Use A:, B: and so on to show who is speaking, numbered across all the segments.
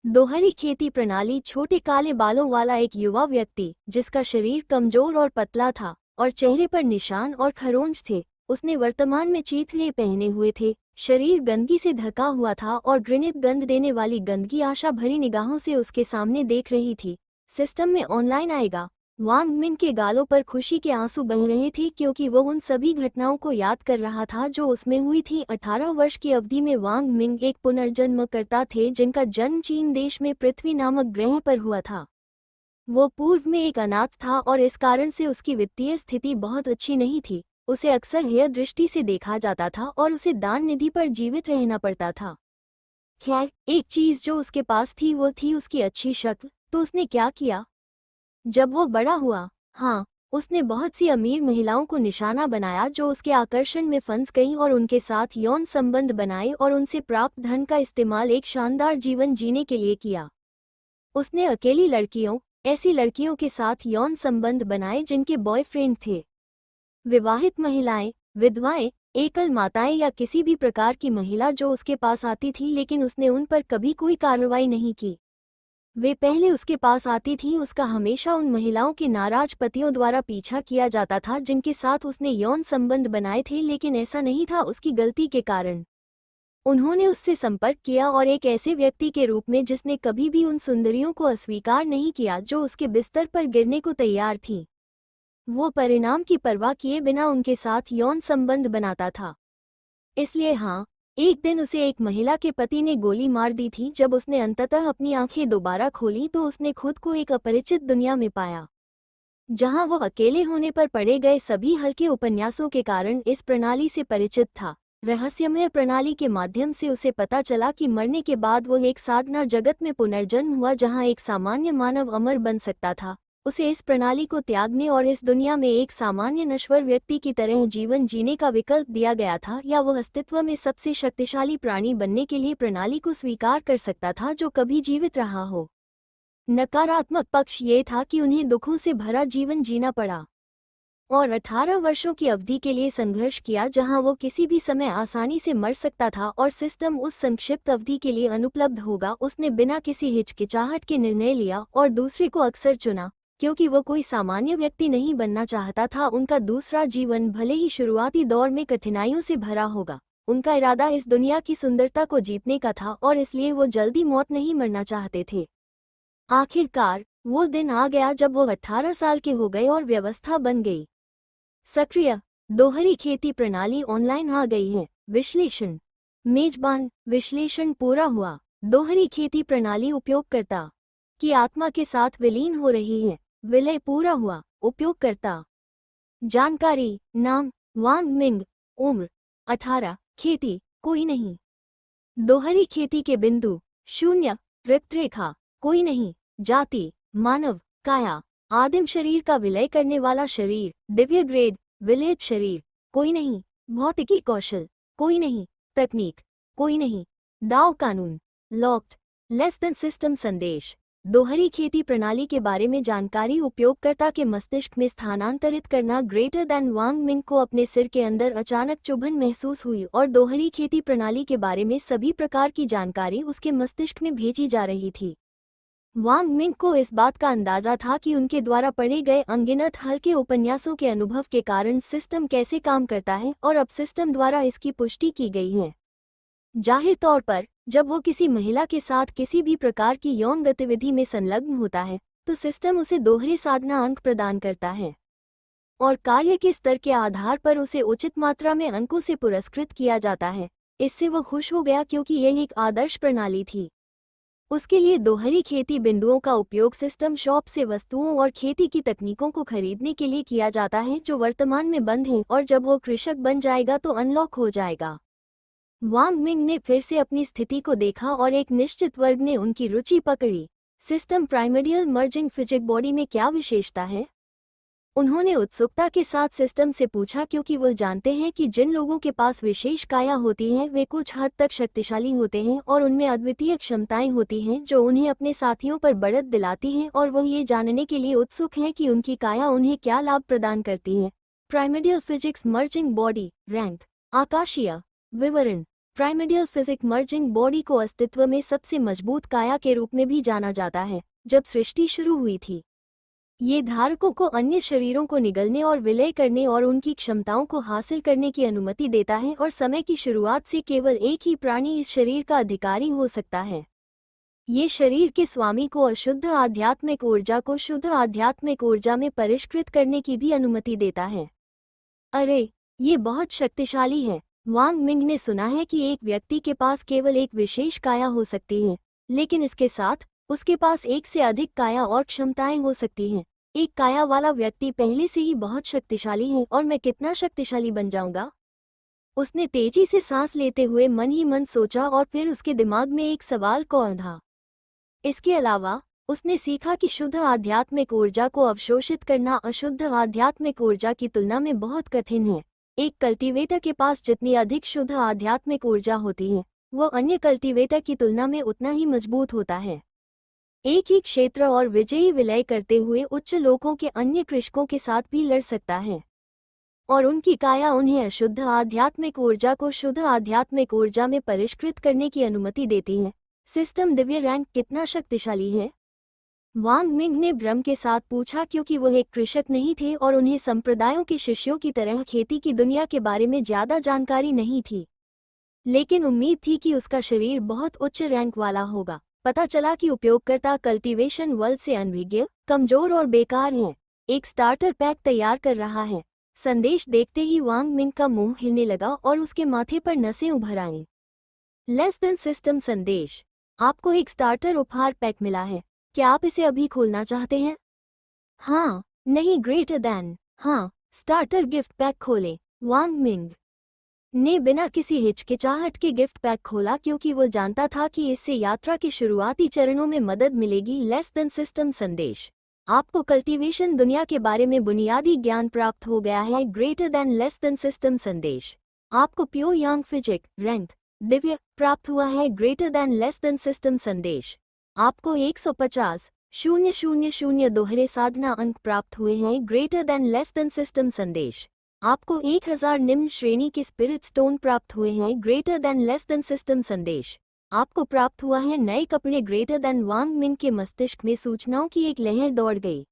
A: दोहरी खेती प्रणाली छोटे काले बालों वाला एक युवा व्यक्ति जिसका शरीर कमजोर और पतला था और चेहरे पर निशान और खरोंच थे। उसने वर्तमान में चीथड़े पहने हुए थे, शरीर गंदगी से ढका हुआ था और घृणित गंध देने वाली गंदगी आशा भरी निगाहों से उसके सामने देख रही थी। सिस्टम में ऑनलाइन आएगा। वांग मिंग के गालों पर खुशी के आंसू बह रहे थे क्योंकि वो उन सभी घटनाओं को याद कर रहा था जो उसमें हुई थी। 18 वर्ष की अवधि में वांग मिंग एक पुनर्जन्मकर्ता थे जिनका जन्म चीन देश में पृथ्वी नामक ग्रह पर हुआ था। वो पूर्व में एक अनाथ था और इस कारण से उसकी वित्तीय स्थिति बहुत अच्छी नहीं थी। उसे अक्सर हेय दृष्टि से देखा जाता था और उसे दान निधि पर जीवित रहना पड़ता था। खैर, एक चीज जो उसके पास थी वो थी उसकी अच्छी शक्ल। तो उसने क्या किया जब वो बड़ा हुआ? हाँ, उसने बहुत सी अमीर महिलाओं को निशाना बनाया जो उसके आकर्षण में फंस गईं और उनके साथ यौन संबंध बनाए और उनसे प्राप्त धन का इस्तेमाल एक शानदार जीवन जीने के लिए किया। उसने अकेली लड़कियों, ऐसी लड़कियों के साथ यौन संबंध बनाए जिनके बॉयफ्रेंड थे। विवाहित महिलाएं, विधवाएं, एकल माताएं या किसी भी प्रकार की महिला जो उसके पास आती थी, लेकिन उसने उन पर कभी कोई कार्रवाई नहीं की। वे पहले उसके पास आती थीं। उसका हमेशा उन महिलाओं के नाराज पतियों द्वारा पीछा किया जाता था जिनके साथ उसने यौन संबंध बनाए थे, लेकिन ऐसा नहीं था उसकी गलती के कारण। उन्होंने उससे संपर्क किया और एक ऐसे व्यक्ति के रूप में जिसने कभी भी उन सुंदरियों को अस्वीकार नहीं किया जो उसके बिस्तर पर गिरने को तैयार थीं। वो परिणाम की परवाह किए बिना उनके साथ यौन संबंध बनाता था। इसलिए हाँ, एक दिन उसे एक महिला के पति ने गोली मार दी थी। जब उसने अंततः अपनी आंखें दोबारा खोली तो उसने खुद को एक अपरिचित दुनिया में पाया, जहां वो अकेले होने पर पड़े गए सभी हल्के उपन्यासों के कारण इस प्रणाली से परिचित था। रहस्यमय प्रणाली के माध्यम से उसे पता चला कि मरने के बाद वो एक साधना जगत में पुनर्जन्म हुआ जहां एक सामान्य मानव अमर बन सकता था। उसे इस प्रणाली को त्यागने और इस दुनिया में एक सामान्य नश्वर व्यक्ति की तरह जीवन जीने का विकल्प दिया गया था, या वो अस्तित्व में सबसे शक्तिशाली प्राणी बनने के लिए प्रणाली को स्वीकार कर सकता था जो कभी जीवित रहा हो। नकारात्मक पक्ष ये था कि उन्हें दुखों से भरा जीवन जीना पड़ा और 18 वर्षों की अवधि के लिए संघर्ष किया जहां वो किसी भी समय आसानी से मर सकता था और सिस्टम उस संक्षिप्त अवधि के लिए अनुपलब्ध होगा। उसने बिना किसी हिचकिचाहट के निर्णय लिया और दूसरे को अक्सर चुना क्योंकि वो कोई सामान्य व्यक्ति नहीं बनना चाहता था। उनका दूसरा जीवन भले ही शुरुआती दौर में कठिनाइयों से भरा होगा, उनका इरादा इस दुनिया की सुंदरता को जीतने का था और इसलिए वो जल्दी मौत नहीं मरना चाहते थे। आखिरकार वो दिन आ गया जब वो 18 साल के हो गए और व्यवस्था बन गई। सक्रिय दोहरी खेती प्रणाली ऑनलाइन आ गई है। विश्लेषण मेजबान विश्लेषण पूरा हुआ। दोहरी खेती प्रणाली उपयोगकर्ता की आत्मा के साथ विलीन हो रही है। विलय पूरा हुआ। उपयोगकर्ता जानकारी, नाम वांग मिंग, उम्र 18, खेती कोई नहीं, दोहरी खेती के बिंदु 0, रिक्त रेखा कोई नहीं, जाति मानव, काया आदिम शरीर का विलय करने वाला शरीर, दिव्य ग्रेड विलयित शरीर कोई नहीं, भौतिकी कौशल कोई नहीं, तकनीक कोई नहीं, दाव कानून लॉक्ड, लेस देन सिस्टम संदेश। दोहरी खेती प्रणाली के बारे में जानकारी उपयोगकर्ता के मस्तिष्क में स्थानांतरित करना। ग्रेटर दैन वांग मिंग को अपने सिर के अंदर अचानक चुभन महसूस हुई और दोहरी खेती प्रणाली के बारे में सभी प्रकार की जानकारी उसके मस्तिष्क में भेजी जा रही थी। वांग मिंग को इस बात का अंदाजा था कि उनके द्वारा पढ़े गए अनगिनत हल्के उपन्यासों के अनुभव के कारण सिस्टम कैसे काम करता है और अब सिस्टम द्वारा इसकी पुष्टि की गई है। जाहिर तौर पर जब वो किसी महिला के साथ किसी भी प्रकार की यौन गतिविधि में संलग्न होता है तो सिस्टम उसे दोहरे साधना अंक प्रदान करता है और कार्य के स्तर के आधार पर उसे उचित मात्रा में अंकों से पुरस्कृत किया जाता है। इससे वो खुश हो गया क्योंकि यह एक आदर्श प्रणाली थी। उसके लिए दोहरी खेती बिंदुओं का उपयोग सिस्टम शॉप से वस्तुओं और खेती की तकनीकों को खरीदने के लिए किया जाता है जो वर्तमान में बंद हैं, और जब वो कृषक बन जाएगा तो अनलॉक हो जाएगा। वांग मिंग ने फिर से अपनी स्थिति को देखा और एक निश्चित वर्ग ने उनकी रुचि पकड़ी। System primordial merging physique body में क्या विशेषता है? उन्होंने उत्सुकता के साथ सिस्टम से पूछा क्योंकि वो जानते हैं कि जिन लोगों के पास विशेष काया होती है वे कुछ हद तक शक्तिशाली होते हैं और उनमें अद्वितीय क्षमताएं होती हैं जो उन्हें अपने साथियों पर बढ़त दिलाती हैं, और वो ये जानने के लिए उत्सुक हैं कि उनकी काया उन्हें क्या लाभ प्रदान करती है। Primordial physics merging body rank आकाशीय विवरण प्राइमर्डियल फिजिक मर्जिंग बॉडी को अस्तित्व में सबसे मजबूत काया के रूप में भी जाना जाता है। जब सृष्टि शुरू हुई थी, ये धारकों को अन्य शरीरों को निगलने और विलय करने और उनकी क्षमताओं को हासिल करने की अनुमति देता है, और समय की शुरुआत से केवल एक ही प्राणी इस शरीर का अधिकारी हो सकता है। ये शरीर के स्वामी को अशुद्ध आध्यात्मिक ऊर्जा को शुद्ध आध्यात्मिक ऊर्जा में परिष्कृत करने की भी अनुमति देता है। अरे, ये बहुत शक्तिशाली है। वांग मिंग ने सुना है कि एक व्यक्ति के पास केवल एक विशेष काया हो सकती है, लेकिन इसके साथ उसके पास एक से अधिक काया और क्षमताएं हो सकती हैं। एक काया वाला व्यक्ति पहले से ही बहुत शक्तिशाली है, और मैं कितना शक्तिशाली बन जाऊंगा? उसने तेजी से सांस लेते हुए मन ही मन सोचा, और फिर उसके दिमाग में एक सवाल को उलझा। इसके अलावा उसने सीखा कि शुद्ध आध्यात्मिक ऊर्जा को अवशोषित करना अशुद्ध आध्यात्मिक ऊर्जा की तुलना में बहुत कठिन है। एक कल्टीवेटर के पास जितनी अधिक शुद्ध आध्यात्मिक ऊर्जा होती है, वो अन्य कल्टीवेटर की तुलना में उतना ही मजबूत होता है। एक ही क्षेत्र और विजयी विलय करते हुए उच्च लोकों के अन्य कृषकों के साथ भी लड़ सकता है, और उनकी काया उन्हें अशुद्ध आध्यात्मिक ऊर्जा को शुद्ध आध्यात्मिक ऊर्जा में परिष्कृत करने की अनुमति देती है। सिस्टम दिव्य रैंक कितना शक्तिशाली है? वांग मिंग ने भ्रम के साथ पूछा, क्योंकि वह एक कृषक नहीं थे और उन्हें संप्रदायों के शिष्यों की तरह खेती की दुनिया के बारे में ज्यादा जानकारी नहीं थी। लेकिन उम्मीद थी कि उसका शरीर बहुत उच्च रैंक वाला होगा। पता चला कि उपयोगकर्ता कल्टीवेशन वर्ल्ड से अनभिज्ञ, कमजोर और बेकार हैं। एक स्टार्टर पैक तैयार कर रहा है। संदेश देखते ही वांग मिंग का मुंह हिलने लगा और उसके माथे पर नसें उभर आईं। लेस देन सिस्टम संदेश, आपको एक स्टार्टर उपहार पैक मिला है। क्या आप इसे अभी खोलना चाहते हैं? हाँ, नहीं, ग्रेटर देन हाँ। स्टार्टर गिफ्ट पैक खोलें। वांग मिंग ने बिना किसी हिचकिचाहट के गिफ्ट पैक खोला, क्योंकि वो जानता था कि इससे यात्रा के शुरुआती चरणों में मदद मिलेगी। लेस देन सिस्टम संदेश, आपको कल्टीवेशन दुनिया के बारे में बुनियादी ज्ञान प्राप्त हो गया है। Greater than less than system संदेश, आपको प्योर यांग फिजिक रैंक दिव्य प्राप्त हुआ है। Greater than less than system संदेश, आपको 150,000 दोहरे साधना अंक प्राप्त हुए हैं। Greater than less than system संदेश, आपको 1000 निम्न श्रेणी के स्पिरिट स्टोन प्राप्त हुए हैं। Greater than less than system संदेश, आपको प्राप्त हुआ है नए कपड़े। ग्रेटर देन वांग मिंग के मस्तिष्क में सूचनाओं की एक लहर दौड़ गई।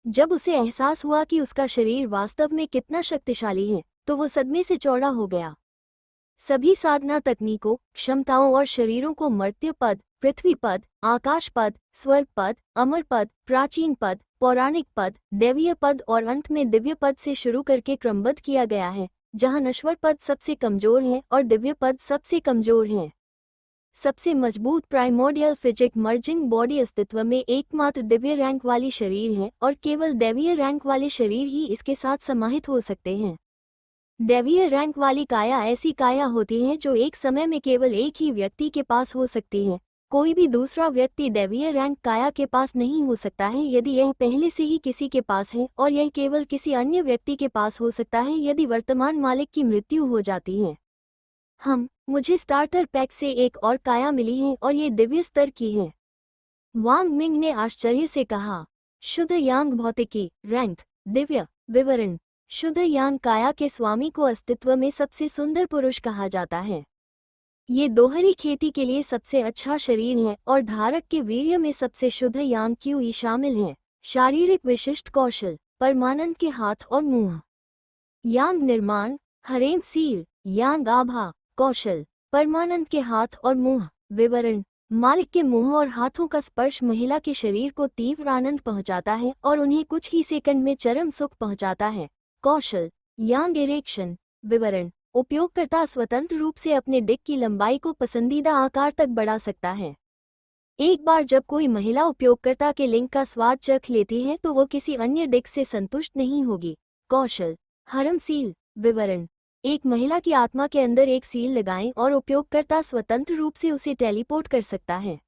A: जब उसे एहसास हुआ कि उसका शरीर वास्तव में कितना शक्तिशाली है, तो वो सदमे से चौड़ा हो गया। सभी साधना तकनीकों, क्षमताओं और शरीरों को मर्त्य पद, पृथ्वी पद, आकाश पद, स्वर्ग पद, अमर पद, प्राचीन पद, पौराणिक पद, दैवीय पद और अंत में दिव्य पद से शुरू करके क्रमबद्ध किया गया है, जहां नश्वर पद सबसे कमजोर हैं और दिव्य पद सबसे कमजोर हैं। सबसे मजबूत प्राइमोर्डियल फिजिक मर्जिंग बॉडी अस्तित्व में एकमात्र दिव्य रैंक वाली शरीर है, और केवल दैवीय रैंक वाले शरीर ही इसके साथ समाहित हो सकते हैं। दैवीय रैंक वाली काया ऐसी काया होती है जो एक समय में केवल एक ही व्यक्ति के पास हो सकती है। कोई भी दूसरा व्यक्ति दैवीय रैंक काया के पास नहीं हो सकता है यदि यह पहले से ही किसी के पास है, और यह केवल किसी अन्य व्यक्ति के पास हो सकता है यदि वर्तमान मालिक की मृत्यु हो जाती है। मुझे स्टार्टर पैक से एक और काया मिली है, और ये दिव्य स्तर की है। वांग मिंग ने आश्चर्य से कहा। शुद्ध यांग भौतिकी रैंक दिव्य विवरण, शुद्ध यांग काया के स्वामी को अस्तित्व में सबसे सुंदर पुरुष कहा जाता है। ये दोहरी खेती के लिए सबसे अच्छा शरीर है, और धारक के वीर्य में सबसे शुद्ध यांग क्यू शामिल है। शारीरिक विशिष्ट कौशल, परमानंद के हाथ और मुंह। यांग निर्माण, हरेम सील, यांग आभा, कौशल, परमानंद के हाथ और मुंह। विवरण, मालिक के मुंह और हाथों का स्पर्श महिला के शरीर को तीव्र आनंद पहुंचाता है और उन्हें कुछ ही सेकंड में चरम सुख पहुंचाता है। कौशल, यांग इरेक्शन। विवरण, उपयोगकर्ता स्वतंत्र रूप से अपने डिक की लंबाई को पसंदीदा आकार तक बढ़ा सकता है। एक बार जब कोई महिला उपयोगकर्ता के लिंग का स्वाद चख लेती है तो वो किसी अन्य डिक से संतुष्ट नहीं होगी। कौशल, हरम सील। विवरण, एक महिला की आत्मा के अंदर एक सील लगाएं और उपयोगकर्ता स्वतंत्र रूप से उसे टेलीपोर्ट कर सकता है,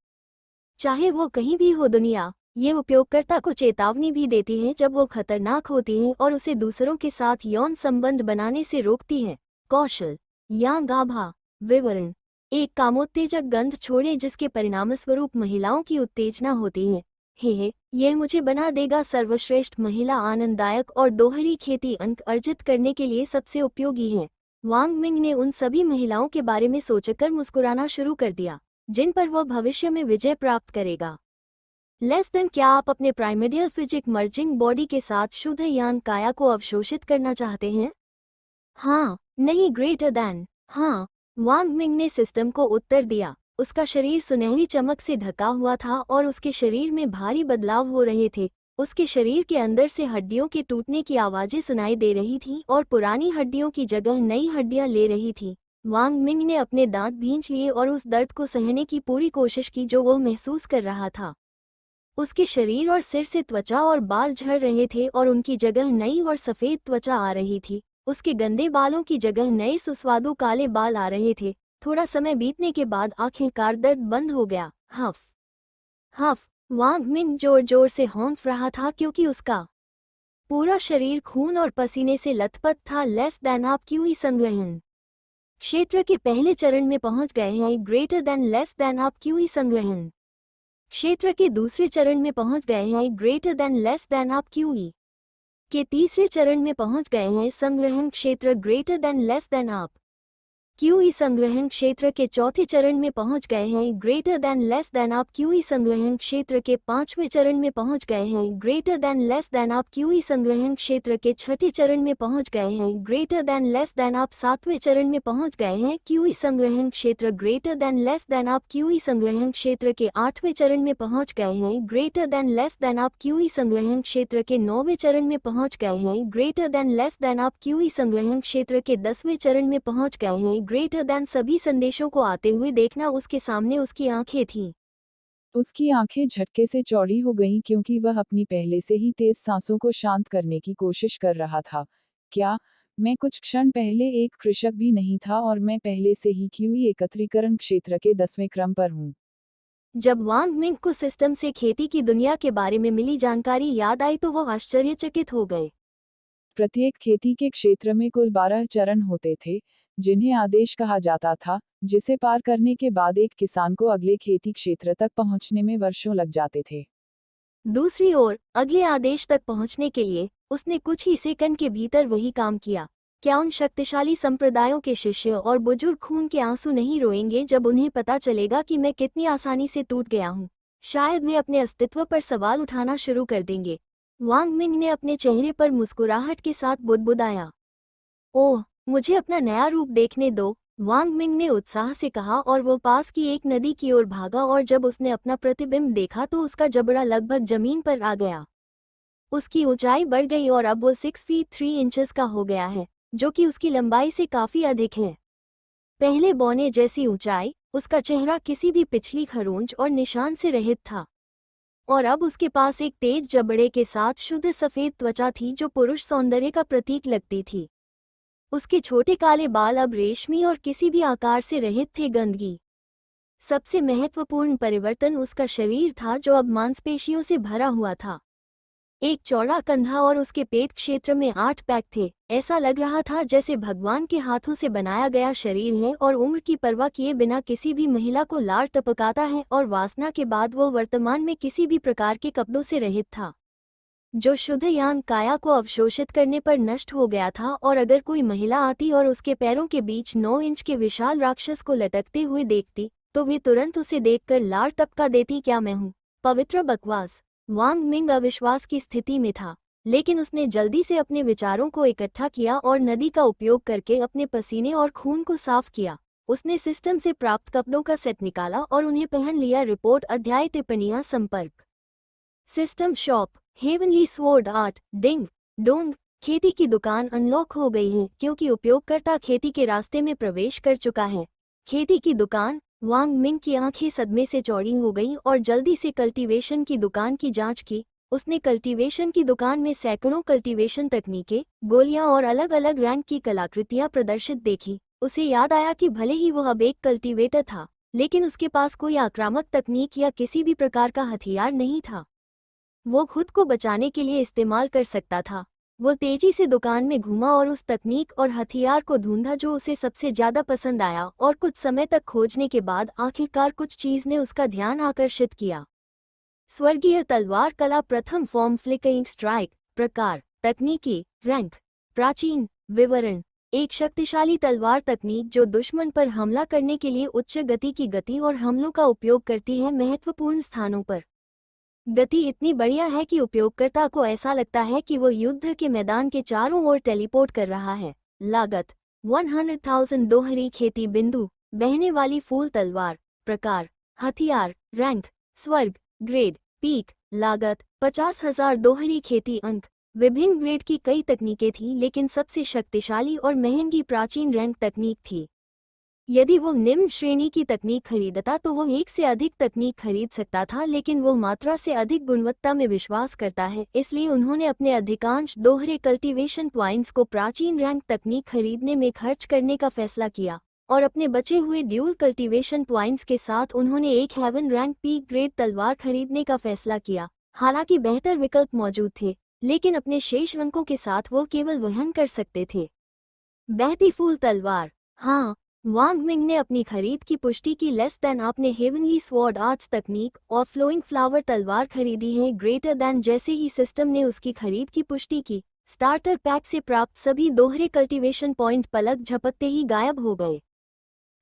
A: चाहे वो कहीं भी हो दुनिया। ये उपयोगकर्ता को चेतावनी भी देती है जब वो खतरनाक होती है और उसे दूसरों के साथ यौन संबंध बनाने से रोकती है। कौशल, यांग आभा। विवरण, एक कामोत्तेजक गंध छोड़े जिसके परिणामस्वरूप महिलाओं की उत्तेजना होती है। यह मुझे बना देगा सर्वश्रेष्ठ महिला। आनंददायक और दोहरी खेती अंक अर्जित करने के लिए सबसे उपयोगी है। वांग मिंग ने उन सभी महिलाओं के बारे में सोचकर मुस्कुराना शुरू कर दिया जिन पर वह भविष्य में विजय प्राप्त करेगा। लेस देन, क्या आप अपने प्राइमर्डियल फिजिक मर्जिंग बॉडी के साथ शुद्ध यान काया को अवशोषित करना चाहते हैं? हाँ, नहीं, ग्रेटर देन। हाँ, वांग मिंग ने सिस्टम को उत्तर दिया। उसका शरीर सुनहरी चमक से ढका हुआ था और उसके शरीर में भारी बदलाव हो रहे थे। उसके शरीर के अंदर से हड्डियों के टूटने की आवाजें सुनाई दे रही थीं और पुरानी हड्डियों की जगह नई हड्डियां ले रही थी। वांग मिंग ने अपने दांत भींच लिए और उस दर्द को सहने की पूरी कोशिश की जो वो महसूस कर रहा था। उसके शरीर और सिर से त्वचा और बाल झड़ रहे थे और उनकी जगह नई और सफेद त्वचा आ रही थी। उसके गंदे बालों की जगह नए सुस्वादु काले बाल आ रहे थे। थोड़ा समय बीतने के बाद आखिरकार दर्द बंद हो गया। हफ हफ, वांग मिंग जोर जोर से हौंफ रहा था क्योंकि उसका पूरा शरीर खून और पसीने से लथपथ था। लेस देन, आप क्यूई संग्रहण क्षेत्र के पहले चरण में पहुंच गए हैं। ग्रेटर देन, लेस देन, आप क्यूई संग्रहण क्षेत्र के दूसरे चरण में पहुंच गए हैं। ग्रेटर देन, लेस देन, आप क्यूई के तीसरे चरण में पहुंच गए हैं। संग्रहण क्षेत्र ग्रेटर देन, लेस देन, आप क्यूई संग्रहण क्षेत्र के चौथे चरण में पहुंच गए हैं। ग्रेटर देन, लेस देन, आप क्यूई संग्रहण क्षेत्र के पांचवें चरण में पहुंच गए हैं। ग्रेटर देन, लेस देन, आप क्यूई संग्रहण क्षेत्र के छठे चरण में पहुंच गए हैं। ग्रेटर देन, लेस देन, आप सातवें चरण में पहुंच गए हैं। क्यूई संग्रहण क्षेत्र ग्रेटर देन, लेस देन, आप क्यूई संग्रहण क्षेत्र के आठवें चरण में पहुंच गए हैं। ग्रेटर देन, लेस देन, आप क्यूई संग्रहण क्षेत्र के नौवें चरण में पहुंच गए हैं। ग्रेटर देन, लेस देन, आप क्यूई संग्रहण क्षेत्र के 10वें चरण में पहुंच गए हैं। ग्रेटर देन, सभी संदेशों को आते हुए देखना। उसके सामने उसकी आंखें थीं।
B: उसकी आंखें झटके से चौड़ी हो गईं क्योंकि वह अपनी पहले से ही तेज सांसों को शांत करने की कोशिश कर रहा था। क्या मैं कुछ क्षण पहले एक कृषक भी नहीं था और मैं पहले से ही क्यूई एकत्रीकरण क्षेत्र के 10वें क्रम पर हूँ।
A: जब वांग मिंग को सिस्टम से खेती की दुनिया के बारे में मिली जानकारी याद आई तो वो आश्चर्यचकित हो गए।
B: प्रत्येक खेती के क्षेत्र में कुल 12 चरण होते थे, जिन्हें आदेश कहा जाता था, जिसे पार करने के बाद एक किसान को अगले खेती क्षेत्र तक पहुंचने में वर्षों लग जाते थे।
A: दूसरी ओर, अगले आदेश तक पहुंचने के लिए उसने कुछ ही सेकंड के भीतर वही काम किया। क्या उन शक्तिशाली संप्रदायों के शिष्य और बुजुर्ग खून के आंसू नहीं रोएंगे जब उन्हें पता चलेगा कि मैं कितनी आसानी से टूट गया हूँ? शायद वे अपने अस्तित्व पर सवाल उठाना शुरू कर देंगे। वांग मिंग ने अपने चेहरे पर मुस्कुराहट के साथ बुदबुदाया। ओह, मुझे अपना नया रूप देखने दो, वांग मिंग ने उत्साह से कहा और वो पास की एक नदी की ओर भागा और जब उसने अपना प्रतिबिंब देखा तो उसका जबड़ा लगभग जमीन पर आ गया। उसकी ऊंचाई बढ़ गई और अब वो 6 फीट 3 इंचेस का हो गया है, जो कि उसकी लंबाई से काफी अधिक है। पहले बौने जैसी ऊंचाई, उसका चेहरा किसी भी पिछली खरोंच और निशान से रहित था। और अब उसके पास एक तेज जबड़े के साथ शुद्ध सफेद त्वचा थी जो पुरुष सौंदर्य का प्रतीक लगती थी। उसके छोटे काले बाल अब रेशमी और किसी भी आकार से रहित थे। गंदगी सबसे महत्वपूर्ण परिवर्तन उसका शरीर था जो अब मांसपेशियों से भरा हुआ था। एक चौड़ा कंधा और उसके पेट क्षेत्र में 8 पैक थे। ऐसा लग रहा था जैसे भगवान के हाथों से बनाया गया शरीर है और उम्र की परवाह किए बिना किसी भी महिला को लार टपकाता है और वासना के बाद वो वर्तमान में किसी भी प्रकार के कपड़ों से रहित था, जो शुद्ध यान काया को अवशोषित करने पर नष्ट हो गया था। और अगर कोई महिला आती और उसके पैरों के बीच 9 इंच के विशाल राक्षस को लटकते हुए देखती तो वे तुरंत उसे देखकर लार टपका देती। क्या मैं हूँ पवित्र बकवास? वांग मिंग अविश्वास की स्थिति में था, लेकिन उसने जल्दी से अपने विचारों को इकट्ठा किया और नदी का उपयोग करके अपने पसीने और खून को साफ किया। उसने सिस्टम से प्राप्त कपड़ों का सेट निकाला और उन्हें पहन लिया। रिपोर्ट, अध्याय, टिप्पणियां, संपर्क। System shop, heavenly sword art, ding dong. खेती की दुकान अनलॉक हो गई है क्योंकि उपयोगकर्ता खेती के रास्ते में प्रवेश कर चुका है। खेती की दुकान। वांग मिंग की आंखें सदमे से चौड़ी हो गईं और जल्दी से कल्टीवेशन की दुकान की जांच की। उसने कल्टीवेशन की दुकान में सैकड़ों कल्टीवेशन तकनीकें, गोलियां और अलग अलग रैंक की कलाकृतियां प्रदर्शित देखी। उसे याद आया कि भले ही वह अब एक कल्टीवेटर था, लेकिन उसके पास कोई आक्रामक तकनीक या किसी भी प्रकार का हथियार नहीं था वो खुद को बचाने के लिए इस्तेमाल कर सकता था। वो तेजी से दुकान में घूमा और उस तकनीक और हथियार को ढूंढा जो उसे सबसे ज्यादा पसंद आया और कुछ समय तक खोजने के बाद आखिरकार कुछ चीज ने उसका ध्यान आकर्षित किया। स्वर्गीय तलवार कला, प्रथम फॉर्म, फ्लिकरिंग स्ट्राइक, प्रकार, तकनीकी, रैंक, प्राचीन, विवरण। एक शक्तिशाली तलवार तकनीक जो दुश्मन पर हमला करने के लिए उच्च गति की गति और हमलों का उपयोग करती है। महत्वपूर्ण स्थानों पर गति इतनी बढ़िया है कि उपयोगकर्ता को ऐसा लगता है कि वो युद्ध के मैदान के चारों ओर टेलीपोर्ट कर रहा है। लागत 100,000 दोहरी खेती बिंदु, बहने वाली फूल तलवार, प्रकार हथियार, रैंक स्वर्ग, ग्रेड पीक, लागत 50,000 दोहरी खेती अंक। विभिन्न ग्रेड की कई तकनीकें थीं, लेकिन सबसे शक्तिशाली और महंगी प्राचीन रैंक तकनीक थी। यदि वो निम्न श्रेणी की तकनीक खरीदता तो वो एक से अधिक तकनीक खरीद सकता था, लेकिन वो मात्रा से अधिक गुणवत्ता में विश्वास करता है, इसलिए उन्होंने अपने अधिकांश दोहरे कल्टीवेशन पॉइंट्स को प्राचीन रैंक तकनीक खरीदने में खर्च करने का फैसला किया, और अपने बचे हुए ड्यूल कल्टीवेशन पॉइंट्स के साथ उन्होंने एक हेवन रैंक पीक ग्रेड तलवार खरीदने का फैसला किया। हालांकि बेहतर विकल्प मौजूद थे, लेकिन अपने शेष अंकों के साथ वो केवल वहन कर सकते थे। बहती फूल तलवार। हाँ, वांग मिंग ने अपनी खरीद की पुष्टि की। लेस देन आपने हेवनली स्वॉर्ड आर्ट्स तकनीक और फ्लोइंग फ्लावर तलवार खरीदी है। ग्रेटर देन जैसे ही सिस्टम ने उसकी खरीद की पुष्टि की, स्टार्टर पैक से प्राप्त सभी दोहरे कल्टीवेशन पॉइंट पलक झपकते ही गायब हो गए।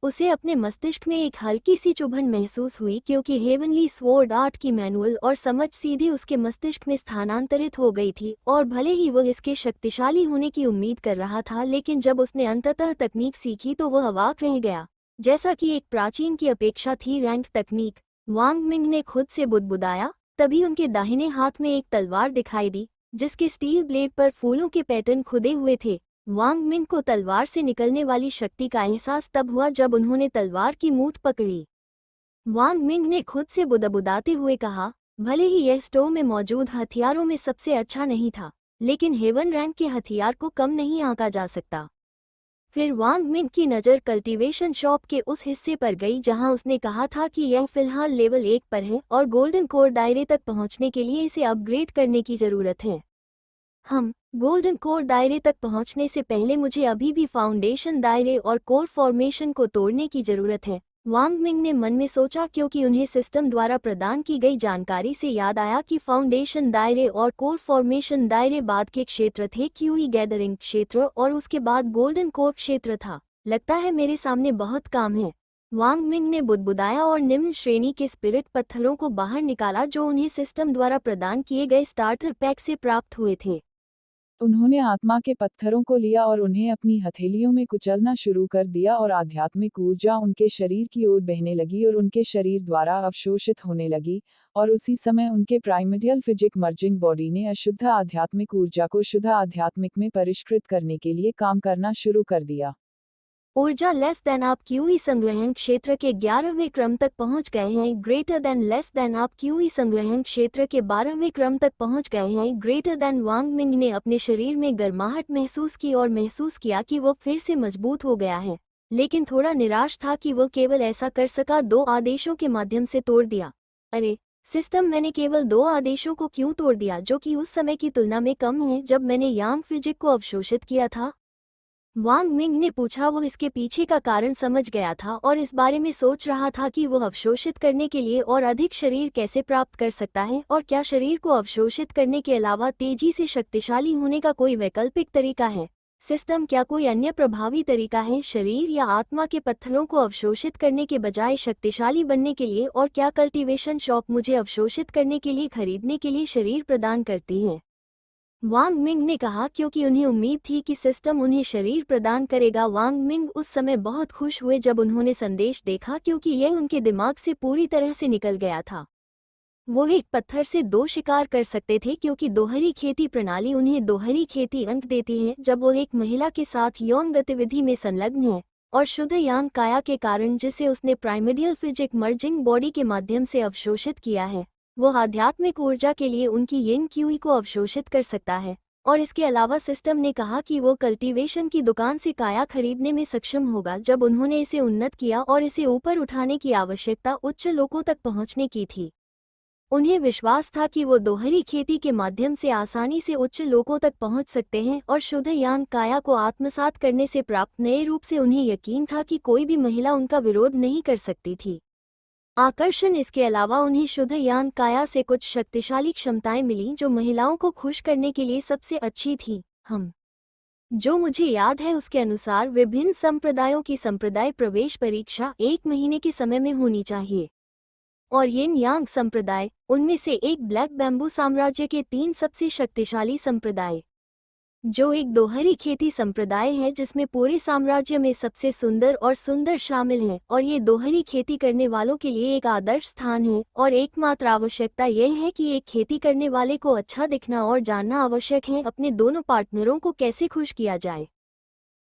A: उसे अपने मस्तिष्क में एक हल्की सी चुभन महसूस हुई, क्योंकि हेवनली स्वॉर्ड आर्ट की मैनुअल और समझ सीधे उसके मस्तिष्क में स्थानांतरित हो गई थी, और भले ही वह इसके शक्तिशाली होने की उम्मीद कर रहा था, लेकिन जब उसने अंततः तकनीक सीखी तो वह अवाक रह गया। जैसा कि एक प्राचीन की अपेक्षा थी रैंक तकनीक, वांग मिंग ने खुद से बुदबुदाया। तभी उनके दाहिने हाथ में एक तलवार दिखाई दी, जिसके स्टील ब्लेड पर फूलों के पैटर्न खुदे हुए थे। वांग मिंग को तलवार से निकलने वाली शक्ति का एहसास तब हुआ जब उन्होंने तलवार की मूठ पकड़ी। वांग मिंग ने खुद से बुदबुदाते हुए कहा, भले ही यह स्टोव में मौजूद हथियारों में सबसे अच्छा नहीं था, लेकिन हेवन रैंक के हथियार को कम नहीं आंका जा सकता। फिर वांग मिंग की नज़र कल्टीवेशन शॉप के उस हिस्से पर गई जहां उसने कहा था कि यह फिलहाल लेवल 1 पर है और गोल्डन कोर दायरे तक पहुंचने के लिए इसे अपग्रेड करने की ज़रूरत है। गोल्डन कोर दायरे तक पहुंचने से पहले मुझे अभी भी फाउंडेशन दायरे और कोर फॉर्मेशन को तोड़ने की जरूरत है, वांग मिंग ने मन में सोचा, क्योंकि उन्हें सिस्टम द्वारा प्रदान की गई जानकारी से याद आया कि फाउंडेशन दायरे और कोर फॉर्मेशन दायरे बाद के क्षेत्र थे। क्यूई गैदरिंग क्षेत्र और उसके बाद गोल्डन कोर क्षेत्र था। लगता है मेरे सामने बहुत काम है, वांग मिंग ने बुदबुदाया और निम्न श्रेणी के स्पिरिट पत्थरों को बाहर निकाला जो उन्हें सिस्टम द्वारा प्रदान किए गए स्टार्टर पैक से प्राप्त हुए थे।
B: उन्होंने आत्मा के पत्थरों को लिया और उन्हें अपनी हथेलियों में कुचलना शुरू कर दिया, और आध्यात्मिक ऊर्जा उनके शरीर की ओर बहने लगी और उनके शरीर द्वारा अवशोषित होने लगी, और उसी समय उनके प्राइमर्डियल फिजिक मर्जिंग बॉडी ने अशुद्ध आध्यात्मिक ऊर्जा को शुद्ध आध्यात्मिक में परिष्कृत करने के लिए काम करना शुरू कर दिया।
A: ऊर्जा लेस देन आप क्यूई संग्रहण क्षेत्र के 11वें क्रम तक पहुंच गए हैं। ग्रेटर देन लेस देन आप क्यूई संग्रहण क्षेत्र के 12वें क्रम तक पहुंच गए हैं। ग्रेटर देन वांग मिंग ने अपने शरीर में गर्माहट महसूस की और महसूस किया कि वो फिर से मजबूत हो गया है, लेकिन थोड़ा निराश था कि वो केवल ऐसा कर सका 2 आदेशों के माध्यम से तोड़ दिया। अरे सिस्टम, मैंने केवल 2 आदेशों को क्यों तोड़ दिया, जो कि उस समय की तुलना में कम है जब मैंने यांग फिजिक को अवशोषित किया था? वांग मिंग ने पूछा। वो इसके पीछे का कारण समझ गया था और इस बारे में सोच रहा था कि वो अवशोषित करने के लिए और अधिक शरीर कैसे प्राप्त कर सकता है, और क्या शरीर को अवशोषित करने के अलावा तेजी से शक्तिशाली होने का कोई वैकल्पिक तरीका है। सिस्टम, क्या कोई अन्य प्रभावी तरीका है शरीर या आत्मा के पत्थरों को अवशोषित करने के बजाय शक्तिशाली बनने के लिए, और क्या कल्टीवेशन शॉप मुझे अवशोषित करने के लिए खरीदने के लिए शरीर प्रदान करती है? वांग मिंग ने कहा, क्योंकि उन्हें उम्मीद थी कि सिस्टम उन्हें शरीर प्रदान करेगा। वांग मिंग उस समय बहुत खुश हुए जब उन्होंने संदेश देखा, क्योंकि यह उनके दिमाग से पूरी तरह से निकल गया था। वो एक पत्थर से 2 शिकार कर सकते थे, क्योंकि दोहरी खेती प्रणाली उन्हें दोहरी खेती अंक देती है जब वो एक महिला के साथ यौन गतिविधि में संलग्न है, और शुद्ध यांग काया के कारण जिसे उसने प्राइमर्डियल फिजिक मर्जिंग बॉडी के माध्यम से अवशोषित किया है, वो आध्यात्मिक ऊर्जा के लिए उनकी यिन क्यूई को अवशोषित कर सकता है। और इसके अलावा सिस्टम ने कहा कि वो कल्टीवेशन की दुकान से काया खरीदने में सक्षम होगा जब उन्होंने इसे उन्नत किया, और इसे ऊपर उठाने की आवश्यकता उच्च लोकों तक पहुंचने की थी। उन्हें विश्वास था कि वो दोहरी खेती के माध्यम से आसानी से उच्च लोकों तक पहुंच सकते हैं, और शुद्ध यांग काया को आत्मसात करने से प्राप्त नए रूप से उन्हें यकीन था कि कोई भी महिला उनका विरोध नहीं कर सकती थी। आकर्षण, इसके अलावा उन्हें शुद्ध यांग काया से कुछ शक्तिशाली क्षमताएं मिलीं जो महिलाओं को खुश करने के लिए सबसे अच्छी थीं। जो मुझे याद है उसके अनुसार विभिन्न संप्रदायों की संप्रदाय प्रवेश परीक्षा 1 महीने के समय में होनी चाहिए। और यिन यांग संप्रदाय, उनमें से एक ब्लैक बैम्बू साम्राज्य के 3 सबसे शक्तिशाली संप्रदाय, जो एक दोहरी खेती संप्रदाय है जिसमें पूरे साम्राज्य में सबसे सुंदर और सुंदर शामिल हैं, और ये दोहरी खेती करने वालों के लिए एक आदर्श स्थान है। और एकमात्र आवश्यकता यह है कि एक खेती करने वाले को अच्छा दिखना और जानना आवश्यक है अपने दोनों पार्टनरों को कैसे खुश किया जाए।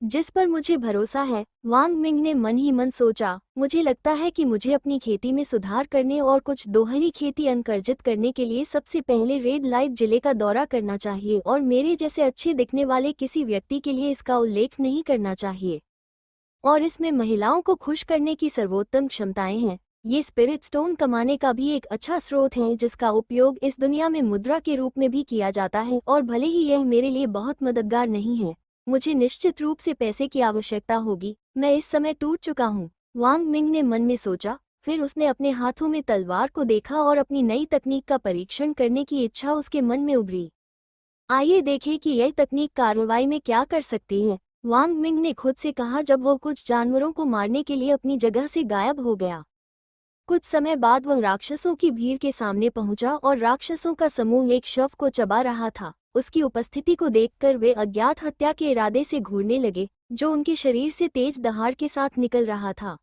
A: जिस पर मुझे भरोसा है, वांग मिंग ने मन ही मन सोचा, मुझे लगता है कि मुझे अपनी खेती में सुधार करने और कुछ दोहरी खेती अर्जित करने के लिए सबसे पहले रेड लाइट जिले का दौरा करना चाहिए और मेरे जैसे अच्छे दिखने वाले किसी व्यक्ति के लिए इसका उल्लेख नहीं करना चाहिए। और इसमें महिलाओं को खुश करने की सर्वोत्तम क्षमताएं हैं। ये स्पिरिट स्टोन कमाने का भी एक अच्छा स्रोत है जिसका उपयोग इस दुनिया में मुद्रा के रूप में भी किया जाता है, और भले ही यह मेरे लिए बहुत मददगार नहीं है, मुझे निश्चित रूप से पैसे की आवश्यकता होगी, मैं इस समय टूट चुका हूँ। वांग मिंग ने मन में सोचा। फिर उसने अपने हाथों में तलवार को देखा और अपनी नई तकनीक का परीक्षण करने की इच्छा उसके मन में उभरी। आइए देखें कि यह तकनीक कार्रवाई में क्या कर सकती है, वांग मिंग ने खुद से कहा जब वो कुछ जानवरों को मारने के लिए अपनी जगह से गायब हो गया। कुछ समय बाद वह राक्षसों की भीड़ के सामने पहुंचा और राक्षसों का समूह एक शव को चबा रहा था। उसकी उपस्थिति को देखकर वे अज्ञात हत्या के इरादे से घूरने लगे, जो उनके शरीर से तेज दहाड़ के साथ निकल रहा था।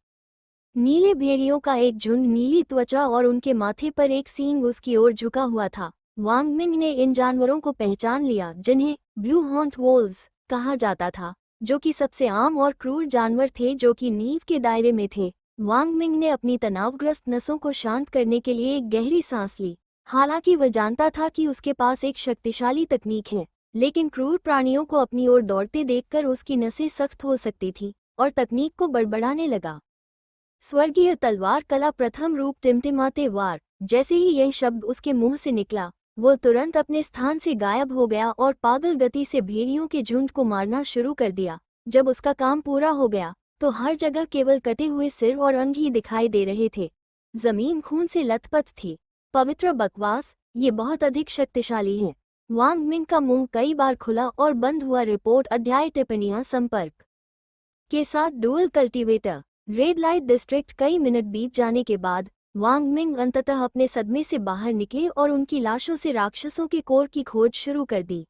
A: नीले भेड़ियों का एक झुंड, नीली त्वचा और उनके माथे पर एक सींग उसकी ओर झुका हुआ था। वांग मिंग ने इन जानवरों को पहचान लिया जिन्हें ब्लू हॉर्न्ड वोल्व्स कहा जाता था, जो कि सबसे आम और क्रूर जानवर थे जो कि नीव के दायरे में थे। वांग मिंग ने अपनी तनावग्रस्त नसों को शांत करने के लिए एक गहरी सांस ली। हालांकि वह जानता था कि उसके पास एक शक्तिशाली तकनीक है, लेकिन क्रूर प्राणियों को अपनी ओर दौड़ते देखकर उसकी नसें सख्त हो सकती थी और तकनीक को बड़बड़ाने लगा। स्वर्गीय तलवार कला प्रथम रूप टिमटिमाते वार। जैसे ही यह शब्द उसके मुंह से निकला, वो तुरंत अपने स्थान से गायब हो गया और पागल गति से भेड़ियों के झुंड को मारना शुरू कर दिया। जब उसका काम पूरा हो गया तो हर जगह केवल कटे हुए सिर और अंग ही दिखाई दे रहे थे। जमीन खून से लथपथ थी। पवित्र बकवास, ये बहुत अधिक शक्तिशाली है। वांग मिंग का मुंह कई बार खुला और बंद हुआ। रिपोर्ट अध्याय टिप्पणियां संपर्क के साथ dual cultivator. Red light district. कई मिनट बीत जाने के बाद वांग मिंग अंततः अपने सदमे से बाहर निकले और उनकी लाशों से राक्षसों के कोर की खोज शुरू कर दी।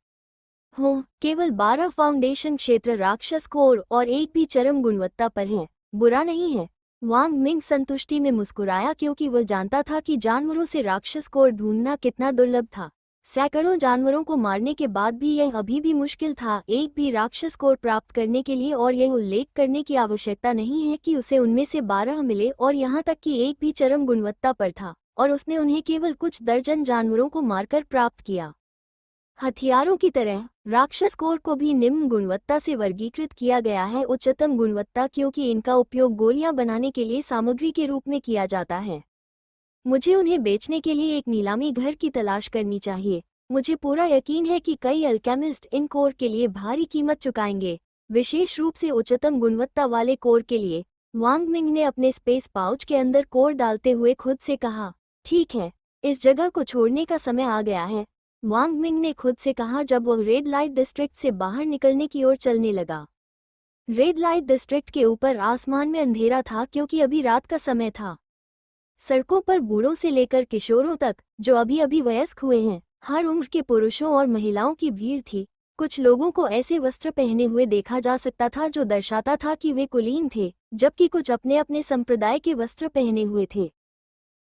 A: हो, केवल 12 फाउंडेशन क्षेत्र राक्षस कोर और एक भी चरम गुणवत्ता पर हैं। बुरा नहीं है। वांग मिंग संतुष्टि में मुस्कुराया क्योंकि वह जानता था कि जानवरों से राक्षस कोर ढूंढना कितना दुर्लभ था। सैकड़ों जानवरों को मारने के बाद भी यह अभी भी मुश्किल था एक भी राक्षस कोर प्राप्त करने के लिए, और यह उल्लेख करने की आवश्यकता नहीं है कि उसे उनमें से 12 मिले, और यहाँ तक कि एक भी चरम गुणवत्ता पर था और उसने उन्हें केवल कुछ दर्जन जानवरों को मारकर प्राप्त किया। हथियारों की तरह राक्षस कोर को भी निम्न गुणवत्ता से वर्गीकृत किया गया है। उच्चतम गुणवत्ता क्योंकि इनका उपयोग गोलियां बनाने के लिए सामग्री के रूप में किया जाता है। मुझे उन्हें बेचने के लिए एक नीलामी घर की तलाश करनी चाहिए। मुझे पूरा यकीन है कि कई अल्केमिस्ट इन कोर के लिए भारी कीमत चुकाएंगे, विशेष रूप से उच्चतम गुणवत्ता वाले कोर के लिए। वांग मिंग ने अपने स्पेस पाउच के अंदर कोर डालते हुए खुद से कहा, ठीक है, इस जगह को छोड़ने का समय आ गया है। वांग मिंग ने खुद से कहा जब वह रेड लाइट डिस्ट्रिक्ट से बाहर निकलने की ओर चलने लगा। रेड लाइट डिस्ट्रिक्ट के ऊपर आसमान में अंधेरा था क्योंकि अभी रात का समय था। सड़कों पर बूढ़ों से लेकर किशोरों तक जो अभी अभी वयस्क हुए हैं, हर उम्र के पुरुषों और महिलाओं की भीड़ थी। कुछ लोगों को ऐसे वस्त्र पहने हुए देखा जा सकता था जो दर्शाता था कि वे कुलीन थे, जबकि कुछ अपने अपने संप्रदाय के वस्त्र पहने हुए थे।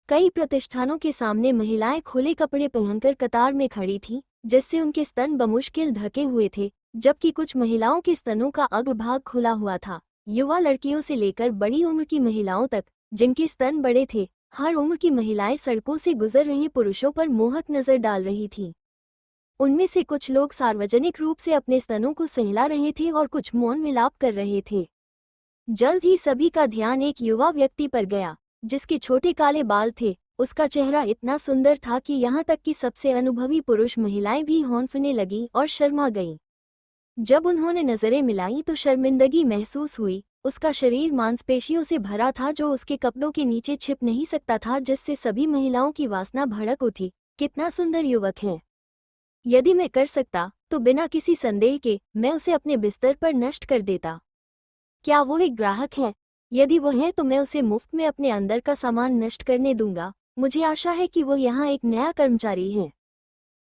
A: कई प्रतिष्ठानों के सामने महिलाएं खुले कपड़े पहनकर कतार में खड़ी थीं, जिससे उनके स्तन बमुश्किल ढके हुए थे, जबकि कुछ महिलाओं के स्तनों का अग्रभाग खुला हुआ था। युवा लड़कियों से लेकर बड़ी उम्र की महिलाओं तक जिनके स्तन बड़े थे, हर उम्र की महिलाएं सड़कों से गुजर रहे पुरुषों पर मोहक नजर डाल रही थीं। उनमें से कुछ लोग सार्वजनिक रूप से अपने स्तनों को सहला रहे थे और कुछ मौन मिलाप कर रहे थे। जल्द ही सभी का ध्यान एक युवा व्यक्ति पर गया, जिसके छोटे काले बाल थे। उसका चेहरा इतना सुंदर था कि यहाँ तक कि सबसे अनुभवी पुरुष महिलाएं भी हौंफने लगीं और शर्मा गईं। जब उन्होंने नजरें मिलाईं तो शर्मिंदगी महसूस हुई। उसका शरीर मांसपेशियों से भरा था जो उसके कपड़ों के नीचे छिप नहीं सकता था, जिससे सभी महिलाओं की वासना भड़क उठी। कितना सुंदर युवक है। यदि मैं कर सकता तो बिना किसी संदेह के मैं उसे अपने बिस्तर पर नष्ट कर देता। क्या वो एक ग्राहक है? यदि वो है तो मैं उसे मुफ्त में अपने अंदर का सामान नष्ट करने दूंगा। मुझे आशा है कि वो यहाँ एक नया कर्मचारी है।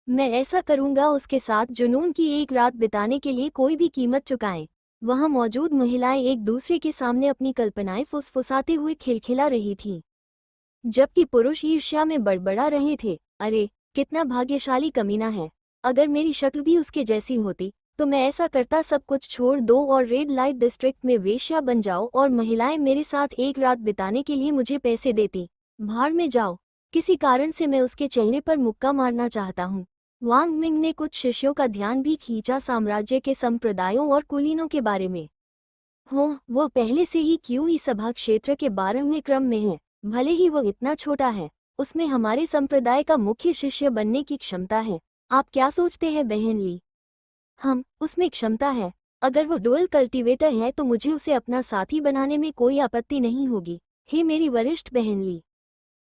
A: मैं ऐसा करूंगा, उसके साथ जुनून की एक रात बिताने के लिए कोई भी कीमत चुकाएं। वहां मौजूद महिलाएं एक दूसरे के सामने अपनी कल्पनाएं फुसफुसाते हुए खिलखिला रही थीं, जबकि पुरुष ईर्ष्या में बड़बड़ा रहे थे। अरे, कितना भाग्यशाली कमीना है! अगर मेरी शक्ल भी उसके जैसी होती तो मैं ऐसा करता। सब कुछ छोड़ दो और रेड लाइट डिस्ट्रिक्ट में वेश्या बन जाओ और महिलाएं मेरे साथ एक रात बिताने के लिए मुझे पैसे देती। भाड़ में जाओ। किसी कारण से मैं उसके चेहरे पर मुक्का मारना चाहता हूँ। वांग मिंग ने कुछ शिष्यों का ध्यान भी खींचा, साम्राज्य के संप्रदायों और कुलीनों के बारे में। हो, वो पहले से ही क्यूई सभा क्षेत्र के 12वें क्रम में है। भले ही वो इतना छोटा है, उसमें हमारे संप्रदाय का मुख्य शिष्य बनने की क्षमता है। आप क्या सोचते हैं बहन ली? उसमें क्षमता है। अगर वो डुअल कल्टीवेटर है तो मुझे उसे अपना साथी बनाने में कोई आपत्ति नहीं होगी। हे मेरी वरिष्ठ बहन ली,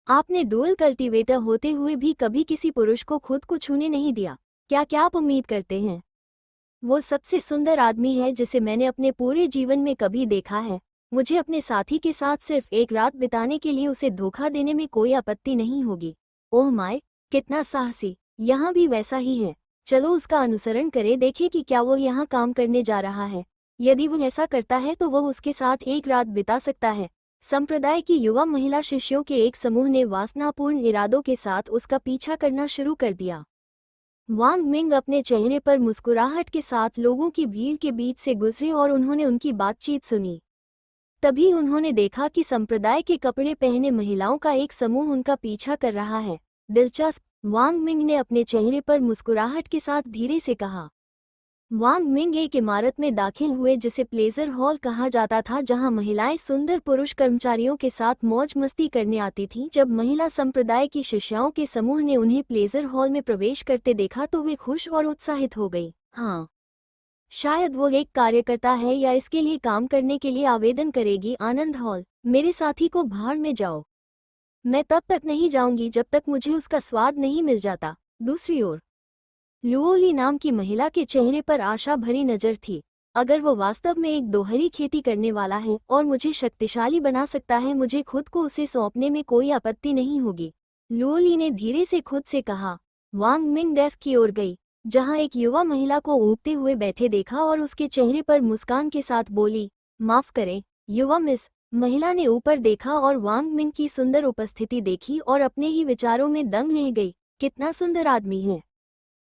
A: आपने डुअल कल्टीवेटर होते हुए भी कभी किसी पुरुष को खुद को छूने नहीं दिया। क्या आप उम्मीद करते हैं? वो सबसे सुंदर आदमी है जिसे मैंने अपने पूरे जीवन में कभी देखा है। मुझे अपने साथी के साथ सिर्फ एक रात बिताने के लिए उसे धोखा देने में कोई आपत्ति नहीं होगी। ओह माय, कितना साहसी! यहाँ भी वैसा ही है। चलो उसका अनुसरण करें, देखें कि क्या वो यहाँ काम करने जा रहा है। यदि वो ऐसा करता है तो वो उसके साथ एक रात बिता सकता है। संप्रदाय की युवा महिला शिष्यों के एक समूह ने वासनापूर्ण इरादों के साथ उसका पीछा करना शुरू कर दिया। वांग मिंग अपने चेहरे पर मुस्कुराहट के साथ लोगों की भीड़ के बीच से गुजरे और उन्होंने उनकी बातचीत सुनी। तभी उन्होंने देखा कि संप्रदाय के कपड़े पहने महिलाओं का एक समूह उनका पीछा कर रहा है। दिलचस्प, वांग मिंग ने अपने चेहरे पर मुस्कुराहट के साथ धीरे से कहा। वांग मिंग एक इमारत में दाखिल हुए जिसे प्लेजर हॉल कहा जाता था, जहां महिलाएं सुंदर पुरुष कर्मचारियों के साथ मौज मस्ती करने आती थीं। जब महिला संप्रदाय की शिष्याओं के समूह ने उन्हें प्लेजर हॉल में प्रवेश करते देखा तो वे खुश और उत्साहित हो गई। हाँ, शायद वो एक कार्यकर्ता है या इसके लिए काम करने के लिए आवेदन करेगी। आनंद हॉल, मेरे साथी को भाड़ में जाओ। मैं तब तक नहीं जाऊंगी जब तक मुझे उसका स्वाद नहीं मिल जाता। दूसरी ओर लुओली नाम की महिला के चेहरे पर आशा भरी नजर थी। अगर वो वास्तव में एक दोहरी खेती करने वाला है और मुझे शक्तिशाली बना सकता है, मुझे खुद को उसे सौंपने में कोई आपत्ति नहीं होगी। लुओली ने धीरे से खुद से कहा। वांग मिंग डेस्क की ओर गई, जहां एक युवा महिला को ऊबते हुए बैठे देखा और उसके चेहरे पर मुस्कान के साथ बोली, माफ करें युवा मिस। महिला ने ऊपर देखा और वांग मिंग की सुंदर उपस्थिति देखी और अपने ही विचारों में दंग रह गई। कितना सुंदर आदमी है!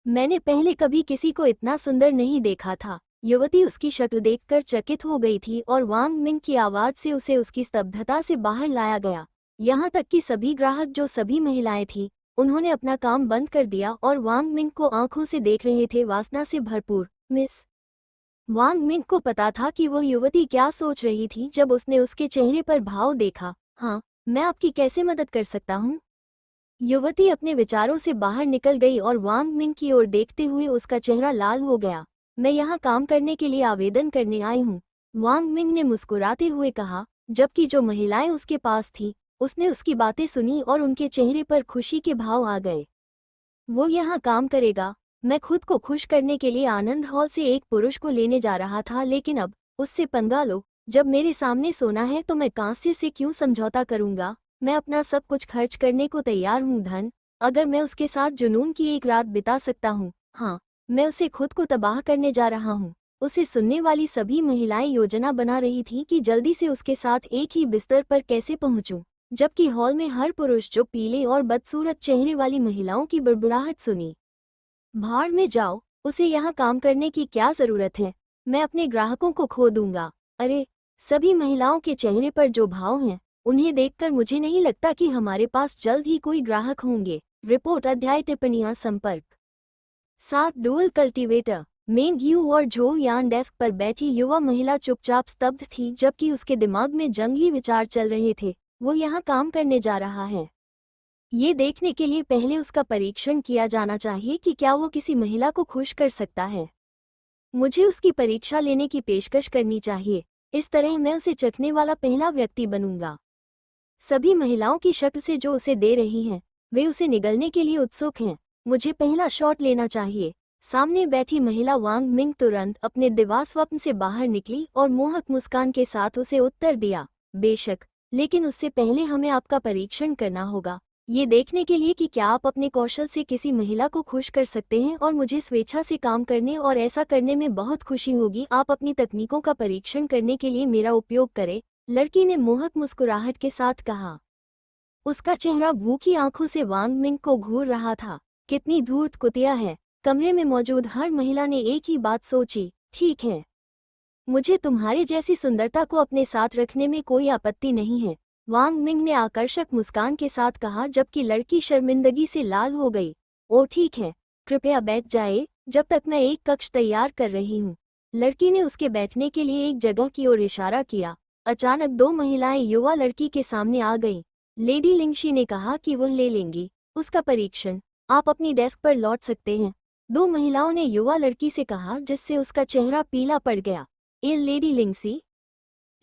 A: मैंने पहले कभी किसी को इतना सुंदर नहीं देखा था। युवती उसकी शक्ल देखकर चकित हो गई थी और वांग मिंग की आवाज से उसे उसकी स्तब्धता से बाहर लाया गया। यहाँ तक कि सभी ग्राहक, जो सभी महिलाएं थीं, उन्होंने अपना काम बंद कर दिया और वांग मिंग को आंखों से देख रहे थे, वासना से भरपूर। मिस वांग मिंग को पता था कि वो युवती क्या सोच रही थी जब उसने उसके चेहरे पर भाव देखा। हाँ, मैं आपकी कैसे मदद कर सकता हूँ? युवती अपने विचारों से बाहर निकल गई और वांग मिंग की ओर देखते हुए उसका चेहरा लाल हो गया। मैं यहाँ काम करने के लिए आवेदन करने आई हूँ, वांग मिंग ने मुस्कुराते हुए कहा। जबकि जो महिलाएं उसके पास थीं, उसने उसकी बातें सुनी और उनके चेहरे पर खुशी के भाव आ गए। वो यहाँ काम करेगा। मैं खुद को खुश करने के लिए आनंद हॉल से एक पुरुष को लेने जा रहा था, लेकिन अब उससे पंगा लो। जब मेरे सामने सोना है तो मैं कांस्य से क्यों समझौता करूंगा? मैं अपना सब कुछ खर्च करने को तैयार हूँ धन, अगर मैं उसके साथ जुनून की एक रात बिता सकता हूँ। हाँ, मैं उसे खुद को तबाह करने जा रहा हूँ। उसे सुनने वाली सभी महिलाएं योजना बना रही थीं कि जल्दी से उसके साथ एक ही बिस्तर पर कैसे पहुंचूं, जबकि हॉल में हर पुरुष जो पीले और बदसूरत चेहरे वाली महिलाओं की बड़बड़ाहट सुनी। भाड़ में जाओ, उसे यहाँ काम करने की क्या जरूरत है? मैं अपने ग्राहकों को खो दूंगा। अरे, सभी महिलाओं के चेहरे पर जो भाव हैं, उन्हें देखकर मुझे नहीं लगता कि हमारे पास जल्द ही कोई ग्राहक होंगे। रिपोर्ट अध्याय टिप्पणियां संपर्क 7 डुअल कल्टीवेटर। मेंग यू और झो यान डेस्क पर बैठी युवा महिला चुपचाप स्तब्ध थी, जबकि उसके दिमाग में जंगली विचार चल रहे थे। वो यहाँ काम करने जा रहा है, ये देखने के लिए पहले उसका परीक्षण किया जाना चाहिए कि क्या वो किसी महिला को खुश कर सकता है। मुझे उसकी परीक्षा लेने की पेशकश करनी चाहिए। इस तरह मैं उसे चखने वाला पहला व्यक्ति बनूंगा। सभी महिलाओं की शक्ल से जो उसे दे रही हैं, वे उसे निगलने के लिए उत्सुक हैं। मुझे पहला शॉट लेना चाहिए। सामने बैठी महिला वांग मिंग तुरंत अपने दिवास्वप्न से बाहर निकली और मोहक मुस्कान के साथ उसे उत्तर दिया, बेशक, लेकिन उससे पहले हमें आपका परीक्षण करना होगा, ये देखने के लिए कि क्या आप अपने कौशल से किसी महिला को खुश कर सकते हैं और मुझे स्वेच्छा से काम करने और ऐसा करने में बहुत खुशी होगी। आप अपनी तकनीकों का परीक्षण करने के लिए मेरा उपयोग करें, लड़की ने मोहक मुस्कुराहट के साथ कहा। उसका चेहरा भूखी आंखों से वांग मिंग को घूर रहा था। कितनी धूर्त कुतिया है। कमरे में मौजूद हर महिला ने एक ही बात सोची, ठीक है, मुझे तुम्हारे जैसी सुंदरता को अपने साथ रखने में कोई आपत्ति नहीं है, वांग मिंग ने आकर्षक मुस्कान के साथ कहा, जबकि लड़की शर्मिंदगी से लाल हो गई। ओ ठीक है, कृपया बैठ जाए, जब तक मैं एक कक्ष तैयार कर रही हूँ। लड़की ने उसके बैठने के लिए एक जगह की ओर इशारा किया। अचानक दो महिलाएं युवा लड़की के सामने आ गईं। लेडी लिंगशी ने कहा कि वह ले लेंगी उसका परीक्षण, आप अपनी डेस्क पर लौट सकते हैं। दो महिलाओं ने युवा लड़की से कहा, जिससे उसका चेहरा पीला पड़ गया। लेडी लिंगसी।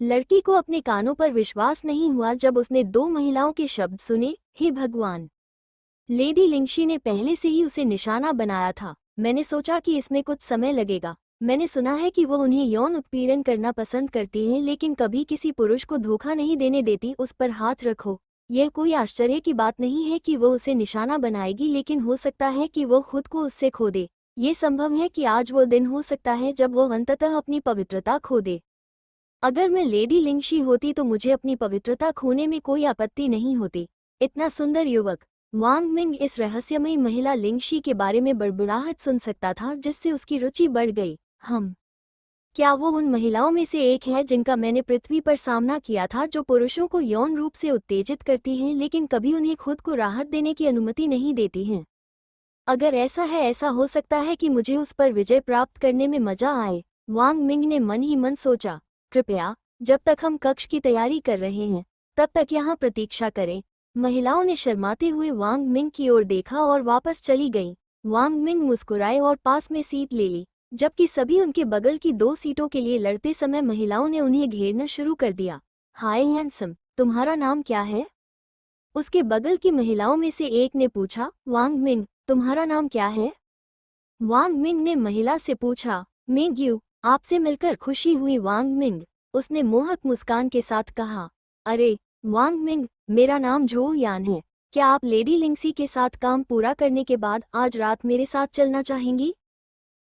A: लड़की को अपने कानों पर विश्वास नहीं हुआ जब उसने दो महिलाओं के शब्द सुने, हे भगवान। लेडी लिंगशी ने पहले से ही उसे निशाना बनाया था। मैंने सोचा कि इसमें कुछ समय लगेगा। मैंने सुना है कि वह उन्हें यौन उत्पीड़न करना पसंद करती है, लेकिन कभी किसी पुरुष को धोखा नहीं देने देती। उस पर हाथ रखो। यह कोई आश्चर्य की बात नहीं है कि वह उसे निशाना बनाएगी, लेकिन हो सकता है कि वह खुद को उससे खो दे। ये संभव है कि आज वो दिन हो सकता है जब वह अंततः अपनी पवित्रता खो दे। अगर मैं लेडी लिंगशी होती तो मुझे अपनी पवित्रता खोने में कोई आपत्ति नहीं होती। इतना सुंदर युवक। वांग मिंग इस रहस्यमयी महिला लिंगशी के बारे में बड़बड़ाहट सुन सकता था, जिससे उसकी रुचि बढ़ गई। क्या वो उन महिलाओं में से एक है जिनका मैंने पृथ्वी पर सामना किया था, जो पुरुषों को यौन रूप से उत्तेजित करती हैं लेकिन कभी उन्हें खुद को राहत देने की अनुमति नहीं देती हैं? अगर ऐसा है, ऐसा हो सकता है कि मुझे उस पर विजय प्राप्त करने में मजा आए, वांग मिंग ने मन ही मन सोचा। कृपया, जब तक हम कक्ष की तैयारी कर रहे हैं, तब तक यहाँ प्रतीक्षा करें। महिलाओं ने शर्माते हुए वांग मिंग की ओर देखा और वापस चली गईं। वांग मिंग मुस्कुराए और पास में सीट ले ली, जबकि सभी उनके बगल की दो सीटों के लिए लड़ते समय महिलाओं ने उन्हें घेरना शुरू कर दिया। हाय हैंडसम, तुम्हारा नाम क्या है? उसके बगल की महिलाओं में से एक ने पूछा। वांग मिंग, तुम्हारा नाम क्या है? वांग मिंग ने महिला से पूछा। मिंग यू, आपसे मिलकर खुशी हुई वांग मिंग, उसने मोहक मुस्कान के साथ कहा। अरे वांग मिंग, मेरा नाम जो यान है। क्या आप लेडी लिंगसी के साथ काम पूरा करने के बाद आज रात मेरे साथ चलना चाहेंगी?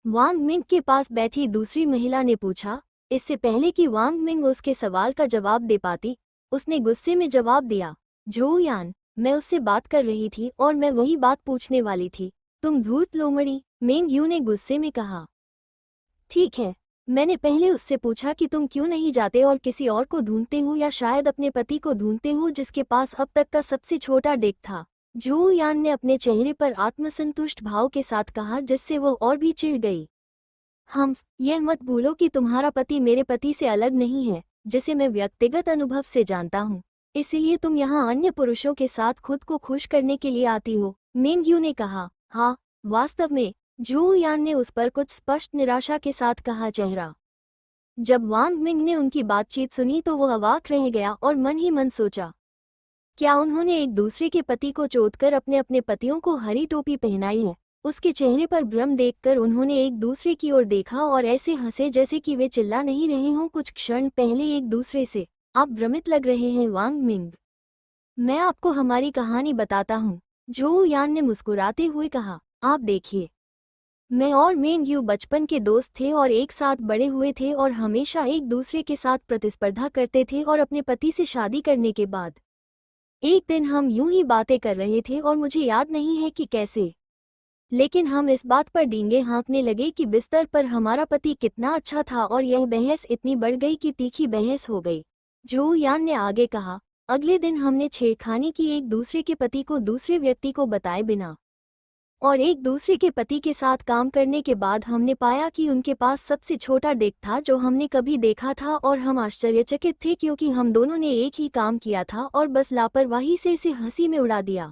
A: वांग मिंग के पास बैठी दूसरी महिला ने पूछा। इससे पहले कि वांग मिंग उसके सवाल का जवाब दे पाती, उसने गुस्से में जवाब दिया। जो यान, मैं उससे बात कर रही थी और मैं वही बात पूछने वाली थी। तुम धूर्त लोमड़ी, मिंग यू ने गुस्से में कहा। ठीक है, मैंने पहले उससे पूछा कि तुम क्यों नहीं जाते और किसी और को ढूंढते हो, या शायद अपने पति को ढूंढते हो जिसके पास अब तक का सबसे छोटा डिक था। जू यान ने अपने चेहरे पर आत्मसंतुष्ट भाव के साथ कहा, जिससे वो और भी चिढ़ गई। यह मत भूलो कि तुम्हारा पति मेरे पति से अलग नहीं है, जिसे मैं व्यक्तिगत अनुभव से जानता हूँ। इसीलिए तुम यहाँ अन्य पुरुषों के साथ खुद को खुश करने के लिए आती हो, मिंग यू ने कहा। हाँ, वास्तव में, जू यान ने उस पर कुछ स्पष्ट निराशा के साथ कहा। चेहरा। जब वांग मिंग ने उनकी बातचीत सुनी तो वो अवाक रह गया और मन ही मन सोचा, क्या उन्होंने एक दूसरे के पति को चोदकर अपने अपने पतियों को हरी टोपी पहनाई है? उसके चेहरे पर भ्रम देखकर उन्होंने एक दूसरे की ओर देखा और ऐसे हंसे जैसे कि वे चिल्ला नहीं रहे हों। कुछ क्षण पहले एक दूसरे से, आप भ्रमित लग रहे हैं वांग मिंग। मैं आपको हमारी कहानी बताता हूँ, जो यान ने मुस्कुराते हुए कहा। आप देखिए, मैं और मिंग यू बचपन के दोस्त थे और एक साथ बड़े हुए थे और हमेशा एक दूसरे के साथ प्रतिस्पर्धा करते थे, और अपने पति से शादी करने के बाद एक दिन हम यूं ही बातें कर रहे थे और मुझे याद नहीं है कि कैसे, लेकिन हम इस बात पर डींगे हाँकने लगे कि बिस्तर पर हमारा पति कितना अच्छा था, और यह बहस इतनी बढ़ गई कि तीखी बहस हो गई। जो यान ने आगे कहा, अगले दिन हमने छेड़खानी की एक दूसरे के पति को दूसरे व्यक्ति को बताए बिना, और एक दूसरे के पति के साथ काम करने के बाद हमने पाया कि उनके पास सबसे छोटा डिक था जो हमने कभी देखा था, और हम आश्चर्यचकित थे क्योंकि हम दोनों ने एक ही काम किया था और बस लापरवाही से इसे हंसी में उड़ा दिया।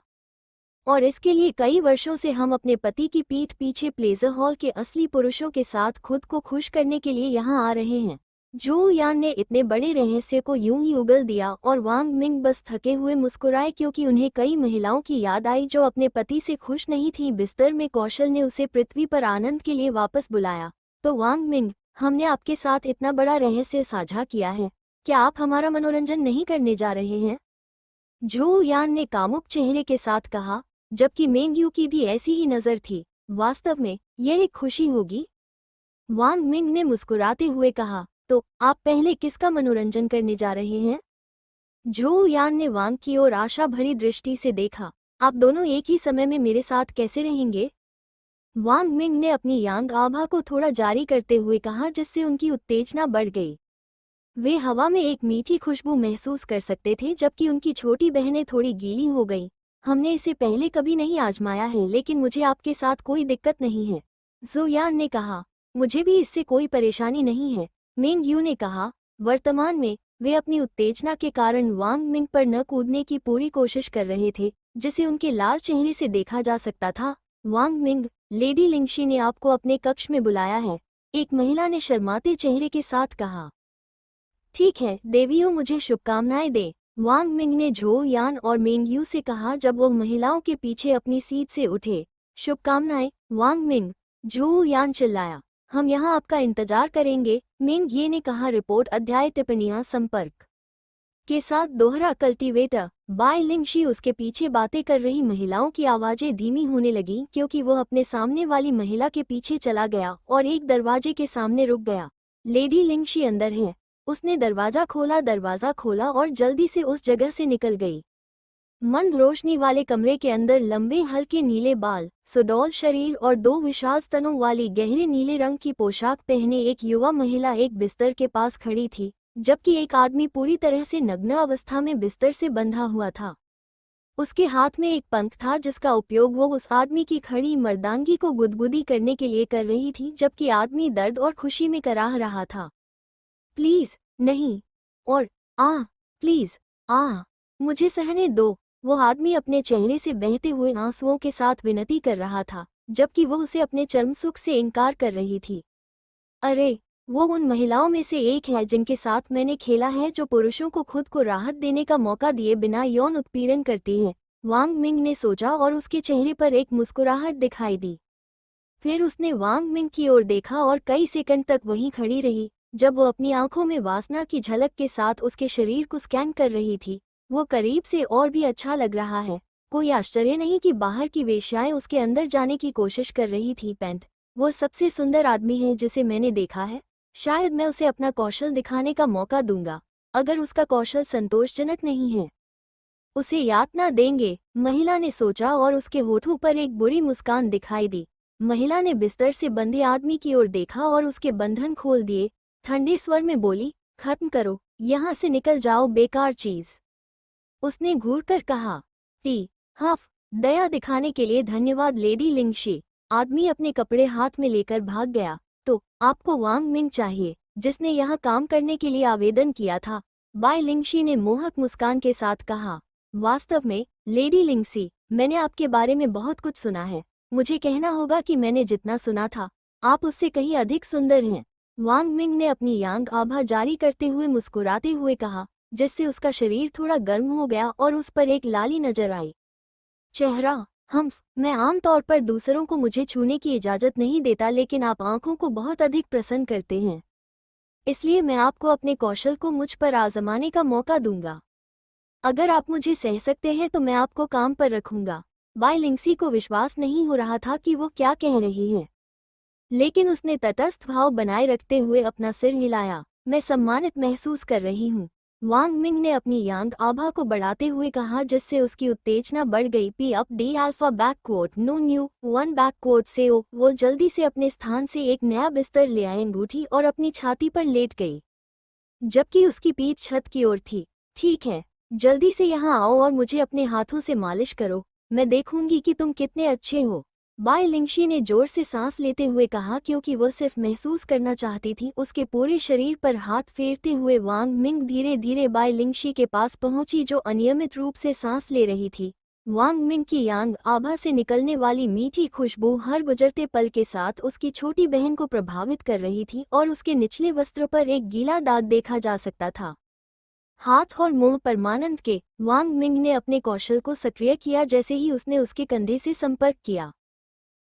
A: और इसके लिए कई वर्षों से हम अपने पति की पीठ पीछे प्लेजर हॉल के असली पुरुषों के साथ खुद को खुश करने के लिए यहाँ आ रहे हैं। जो यान ने इतने बड़े रहस्य को यूं ही उगल दिया और वांग मिंग बस थके हुए मुस्कुराए क्योंकि उन्हें कई महिलाओं की याद आई जो अपने पति से खुश नहीं थीं। बिस्तर में कौशल ने उसे पृथ्वी पर आनंद के लिए वापस बुलाया। तो वांग मिंग, हमने आपके साथ इतना बड़ा रहस्य साझा किया है, क्या आप हमारा मनोरंजन नहीं करने जा रहे हैं? झो यान ने कामुक चेहरे के साथ कहा, जबकि मेंग यू की भी ऐसी ही नजर थी। वास्तव में यह एक खुशी होगी। वांग मिंग ने मुस्कुराते हुए कहा, तो आप पहले किसका मनोरंजन करने जा रहे हैं? झो यान ने वांग की ओर आशा भरी दृष्टि से देखा। आप दोनों एक ही समय में मेरे साथ कैसे रहेंगे? वांग मिंग ने अपनी यांग आभा को थोड़ा जारी करते हुए कहा, जिससे उनकी उत्तेजना बढ़ गई। वे हवा में एक मीठी खुशबू महसूस कर सकते थे, जबकि उनकी छोटी बहनें थोड़ी गीली हो गईं। हमने इसे पहले कभी नहीं आजमाया है, लेकिन मुझे आपके साथ कोई दिक्कत नहीं है, ज़ोयान ने कहा। मुझे भी इससे कोई परेशानी नहीं है, मेंग यू ने कहा। वर्तमान में वे अपनी उत्तेजना के कारण वांग मिंग पर न कूदने की पूरी कोशिश कर रहे थे, जिसे उनके लाल चेहरे से देखा जा सकता था। वांग मिंग, लेडी लिंगशी ने आपको अपने कक्ष में बुलाया है, एक महिला ने शर्माते चेहरे के साथ कहा। ठीक है, देवियों, मुझे शुभकामनाएं दे, वांग मिंग ने झो यान और मेंग यू से कहा जब वो महिलाओं के पीछे अपनी सीट से उठे। शुभकामनाएं, वांग मिंग, झो यान चिल्लाया। हम यहाँ आपका इंतजार करेंगे, मेंग ये ने कहा। रिपोर्ट अध्याय टिप्पणियां संपर्क के साथ दोहरा कल्टीवेटर। बाय लिंगशी उसके पीछे बातें कर रही महिलाओं की आवाजें धीमी होने लगीं क्योंकि वह अपने सामने वाली महिला के पीछे चला गया और एक दरवाजे के सामने रुक गया। लेडी लिंगशी अंदर है, उसने दरवाजा खोला और जल्दी से उस जगह से निकल गई। मंद रोशनी वाले कमरे के अंदर लंबे हल्के नीले बाल, सुडौल शरीर और दो विशाल स्तनों वाली गहरे नीले रंग की पोशाक पहने एक युवा महिला एक बिस्तर के पास खड़ी थी, जबकि एक आदमी पूरी तरह से नग्न अवस्था में बिस्तर से बंधा हुआ था। उसके हाथ में एक पंख था जिसका उपयोग वो उस आदमी की खड़ी मर्दांगी को गुदगुदी करने के लिए कर रही थी, जबकि आदमी दर्द और खुशी में कराह रहा था। प्लीज नहीं, और प्लीज मुझे सहने दो, वो आदमी अपने चेहरे से बहते हुए आंसुओं के साथ विनती कर रहा था, जबकि वो उसे अपने चर्म सुख से इनकार कर रही थी। अरे, वो उन महिलाओं में से एक है जिनके साथ मैंने खेला है, जो पुरुषों को खुद को राहत देने का मौका दिए बिना यौन उत्पीड़न करती है, वांग मिंग ने सोचा और उसके चेहरे पर एक मुस्कुराहट दिखाई दी। फिर उसने वांग मिंग की ओर देखा और कई सेकंड तक वहीं खड़ी रही। जब वो अपनी आंखों में वासना की झलक के साथ उसके शरीर को स्कैन कर रही थी, वो करीब से और भी अच्छा लग रहा है। कोई आश्चर्य नहीं कि बाहर की वेश्याएं उसके अंदर जाने की कोशिश कर रही थी। पेंट, वो सबसे सुंदर आदमी है जिसे मैंने देखा है। शायद मैं उसे अपना कौशल दिखाने का मौका दूंगा। अगर उसका कौशल संतोषजनक नहीं है, उसे यातना देंगे, महिला ने सोचा और उसके होठों पर एक बुरी मुस्कान दिखाई दी। महिला ने बिस्तर से बंधे आदमी की ओर देखा और उसके बंधन खोल दिए। ठंडे स्वर में बोली, खत्म करो, यहाँ से निकल जाओ बेकार चीज, उसने घूरकर कहा। हफ, दया दिखाने के लिए धन्यवाद लेडी लिंगशी। आदमी अपने कपड़े हाथ में लेकर भाग गया। तो आपको वांग मिंग चाहिए, जिसने यहाँ काम करने के लिए आवेदन किया था, बाय लिंगशी ने मोहक मुस्कान के साथ कहा। वास्तव में लेडी लिंगसी, मैंने आपके बारे में बहुत कुछ सुना है। मुझे कहना होगा कि मैंने जितना सुना था, आप उससे कहीं अधिक सुंदर हैं, वांग मिंग ने अपनी यांग आभा जारी करते हुए मुस्कुराते हुए कहा, जिससे उसका शरीर थोड़ा गर्म हो गया और उस पर एक लाली नजर आई। चेहरा, मैं आमतौर पर दूसरों को मुझे छूने की इजाजत नहीं देता, लेकिन आप आंखों को बहुत अधिक प्रसन्न करते हैं, इसलिए मैं आपको अपने कौशल को मुझ पर आजमाने का मौका दूंगा। अगर आप मुझे सह सकते हैं तो मैं आपको काम पर रखूंगा। बाय लिंगसी को विश्वास नहीं हो रहा था कि वो क्या कह रही है, लेकिन उसने तटस्थ भाव बनाए रखते हुए अपना सिर हिलाया। मैं सम्मानित महसूस कर रही हूँ, वांग मिंग ने अपनी यांग आभा को बढ़ाते हुए कहा, जिससे उसकी उत्तेजना बढ़ गई। P up D alpha backcoat no new one backcoat से वो जल्दी से अपने स्थान से एक नया बिस्तर ले आई, अंगूठी और अपनी छाती पर लेट गई, जबकि उसकी पीठ छत की ओर थी। ठीक है, जल्दी से यहाँ आओ और मुझे अपने हाथों से मालिश करो, मैं देखूंगी कि तुम कितने अच्छे हो, बाय लिंगशी ने जोर से सांस लेते हुए कहा, क्योंकि वह सिर्फ महसूस करना चाहती थी। उसके पूरे शरीर पर हाथ फेरते हुए वांग मिंग धीरे धीरे बाय लिंगशी के पास पहुंची, जो अनियमित रूप से सांस ले रही थी। वांग मिंग की यांग आभा से निकलने वाली मीठी खुशबू हर गुजरते पल के साथ उसकी छोटी बहन को प्रभावित कर रही थी और उसके निचले वस्त्र पर एक गीला दाग देखा जा सकता था। हाथ और मुंह परमानंद के वांग मिंग ने अपने कौशल को सक्रिय किया जैसे ही उसने उसके कंधे से संपर्क किया।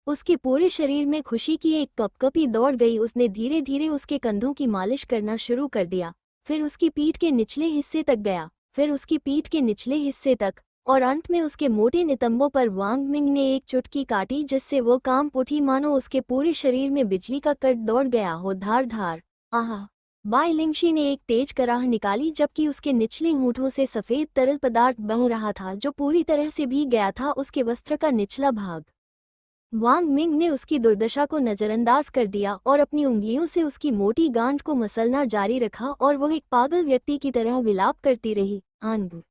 A: उसके पूरे शरीर में खुशी की एक कपकपी दौड़ गई। उसने धीरे धीरे उसके कंधों की मालिश करना शुरू कर दिया, फिर उसकी पीठ के निचले हिस्से तक गया, फिर उसकी पीठ के निचले हिस्से तक, और अंत में उसके मोटे नितंबों पर। वांग मिंग ने एक चुटकी काटी जिससे वो कांप उठी, मानो उसके पूरे शरीर में बिजली का कट दौड़ गया हो। धार धार। आहा। बाई लिंगशी ने एक तेज कराह निकाली जबकि उसके निचले होंठों से सफेद तरल पदार्थ बह रहा था जो पूरी तरह से भीग गया था उसके वस्त्र का निचला भाग। वांग मिंग ने उसकी दुर्दशा को नजरअंदाज कर दिया और अपनी उंगलियों से उसकी मोटी गांठ को मसलना जारी रखा और वह एक पागल व्यक्ति की तरह विलाप करती रही। अंग,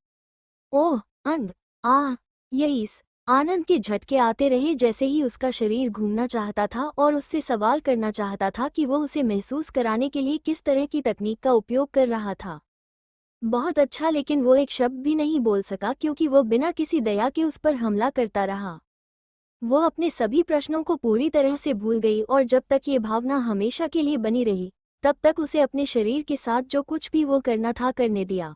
A: ओह, अंग, आ, यईस। आनंद के झटके आते रहे जैसे ही उसका शरीर घूमना चाहता था और उससे सवाल करना चाहता था कि वह उसे महसूस कराने के लिए किस तरह की तकनीक का उपयोग कर रहा था। बहुत अच्छा, लेकिन वो एक शब्द भी नहीं बोल सका क्योंकि वो बिना किसी दया के उस पर हमला करता रहा। वो अपने सभी प्रश्नों को पूरी तरह से भूल गई और जब तक ये भावना हमेशा के लिए बनी रही तब तक उसे अपने शरीर के साथ जो कुछ भी वो करना था करने दिया।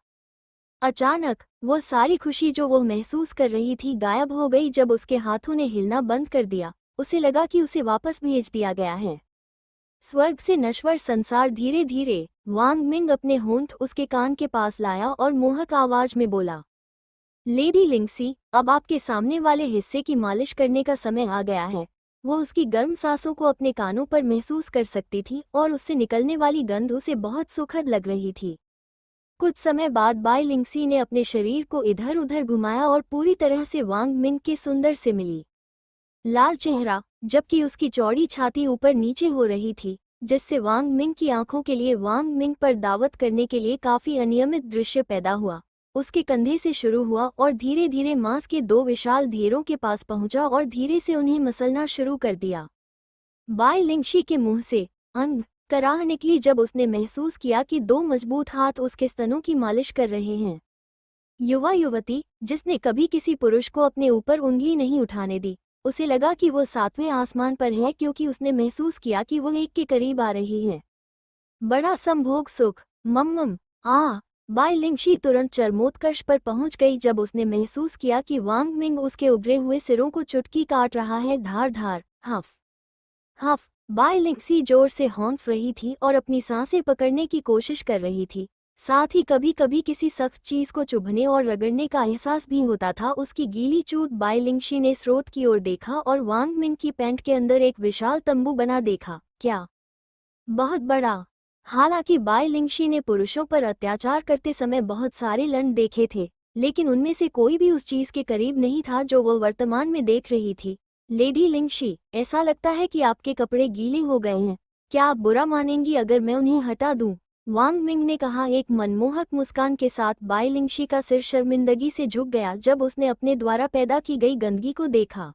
A: अचानक वो सारी खुशी जो वो महसूस कर रही थी गायब हो गई जब उसके हाथों ने हिलना बंद कर दिया। उसे लगा कि उसे वापस भेज दिया गया है। स्वर्ग से नश्वर संसार। धीरे धीरे वांग मिंग अपने होंठ उसके कान के पास लाया और मोहक आवाज में बोला, लेडी लिंगसी, अब आपके सामने वाले हिस्से की मालिश करने का समय आ गया है। वो उसकी गर्म सांसों को अपने कानों पर महसूस कर सकती थी और उससे निकलने वाली गंध उसे बहुत सुखद लग रही थी। कुछ समय बाद बाई लिंगसी ने अपने शरीर को इधर उधर घुमाया और पूरी तरह से वांग मिंग के सुंदर से मिली। लाल चेहरा, जबकि उसकी चौड़ी छाती ऊपर नीचे हो रही थी, जिससे वांग मिंग की आंखों के लिए वांग मिंग पर दावत करने के लिए काफी अनियमित दृश्य पैदा हुआ। उसके कंधे से शुरू हुआ और धीरे धीरे मांस के दो विशाल ढेरों के पास पहुंचा और धीरे से उन्हें मसलना शुरू कर दिया। बाई लिंगशी के मुंह से अंग कराह निकली जब उसने महसूस किया कि दो मजबूत हाथ उसके स्तनों की मालिश कर रहे हैं। युवा युवती, जिसने कभी किसी पुरुष को अपने ऊपर उंगली नहीं उठाने दी, उसे लगा कि वो सातवें आसमान पर है क्योंकि उसने महसूस किया कि वो एक के करीब आ रही है। बड़ा संभोग सुख। मम्मम। आ। बाई लिंगशी तुरंत चरमोत्कर्ष पर पहुंच गई जब उसने महसूस किया कि वांग मिंग उसके उभरे हुए सिरों को चुटकी काट रहा है। धार धार। हफ हफ। बाई लिंगशी जोर से हौंफ रही थी और अपनी सांसें पकड़ने की कोशिश कर रही थी। साथ ही कभी कभी किसी सख्त चीज को चुभने और रगड़ने का एहसास भी होता था। उसकी गीली चूत। बाई लिंगशी ने स्रोत की ओर देखा और वांग मिंग की पैंट के अंदर एक विशाल तंबू बना देखा। क्या बहुत बड़ा। हालांकि बाई लिंगशी ने पुरुषों पर अत्याचार करते समय बहुत सारे लंड देखे थे, लेकिन उनमें से कोई भी उस चीज के करीब नहीं था जो वो वर्तमान में देख रही थी। लेडी लिंगशी, ऐसा लगता है कि आपके कपड़े गीले हो गए हैं। क्या आप बुरा मानेंगी अगर मैं उन्हें हटा दूं? वांग मिंग ने कहा। एक मनमोहक मुस्कान के साथ बाई लिंगशी का सिर शर्मिंदगी से झुक गया जब उसने अपने द्वारा पैदा की गई गंदगी को देखा।